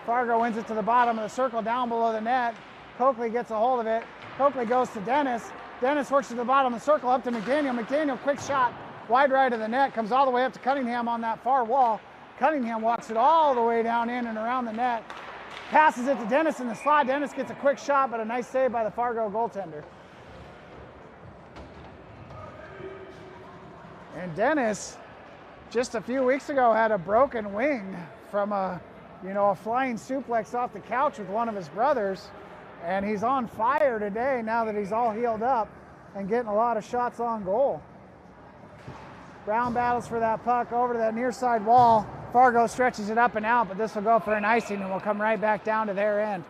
Fargo wins it to the bottom of the circle down below the net. Coakley gets a hold of it. Coakley goes to Dennis. Dennis works to the bottom of the circle up to McDaniel. McDaniel, quick shot, wide right of the net, comes all the way up to Cunningham on that far wall. Cunningham walks it all the way down in and around the net. Passes it to Dennis in the slot. Dennis gets a quick shot, but a nice save by the Fargo goaltender. And Dennis, just a few weeks ago, had a broken wing from a flying suplex off the couch with one of his brothers. And he's on fire today now that he's all healed up and getting a lot of shots on goal. Brown battles for that puck over to that near side wall. Fargo stretches it up and out, but this will go for an icing and we'll come right back down to their end.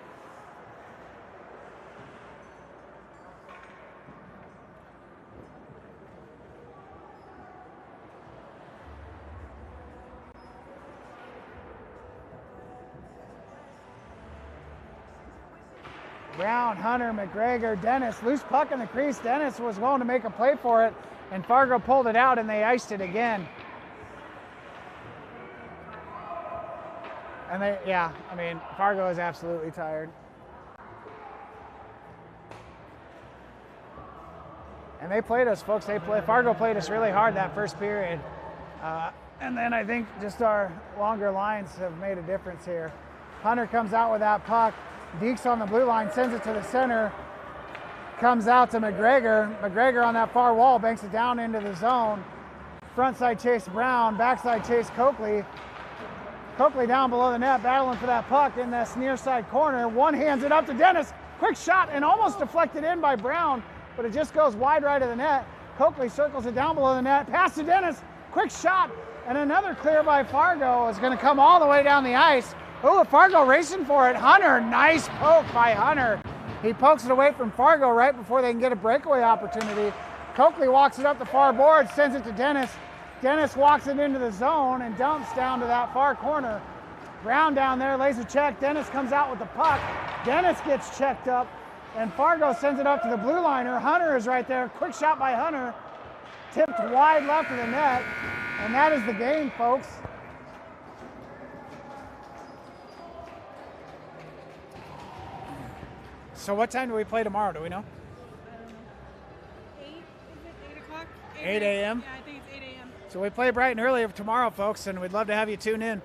Brown, Hunter, McGregor, Dennis, loose puck in the crease. Dennis was going to make a play for it, and Fargo pulled it out and they iced it again. And Fargo is absolutely tired. And they played us, folks. Fargo played us really hard that first period. And then I think just our longer lines have made a difference here. Hunter comes out with that puck. Dekes on the blue line, sends it to the center. Comes out to McGregor. McGregor on that far wall banks it down into the zone. Front side chase Brown, backside chase Coakley. Coakley down below the net, battling for that puck in this near side corner. One hands it up to Dennis. Quick shot and almost deflected in by Brown, but it just goes wide right of the net. Coakley circles it down below the net. Pass to Dennis. Quick shot and another clear by Fargo is going to come all the way down the ice. Oh, Fargo racing for it. Hunter, nice poke by Hunter. He pokes it away from Fargo right before they can get a breakaway opportunity. Coakley walks it up the far board, sends it to Dennis. Dennis walks it into the zone and dumps down to that far corner. Brown down there lays a check. Dennis comes out with the puck. Dennis gets checked up, and Fargo sends it up to the blue liner. Hunter is right there. Quick shot by Hunter. Tipped wide left of the net, and that is the game, folks. So what time do we play tomorrow? Do we know? 8, is it 8 o'clock? 8 a.m.? Yeah, I think it's 8 a.m. So we play bright and early tomorrow, folks, and we'd love to have you tune in.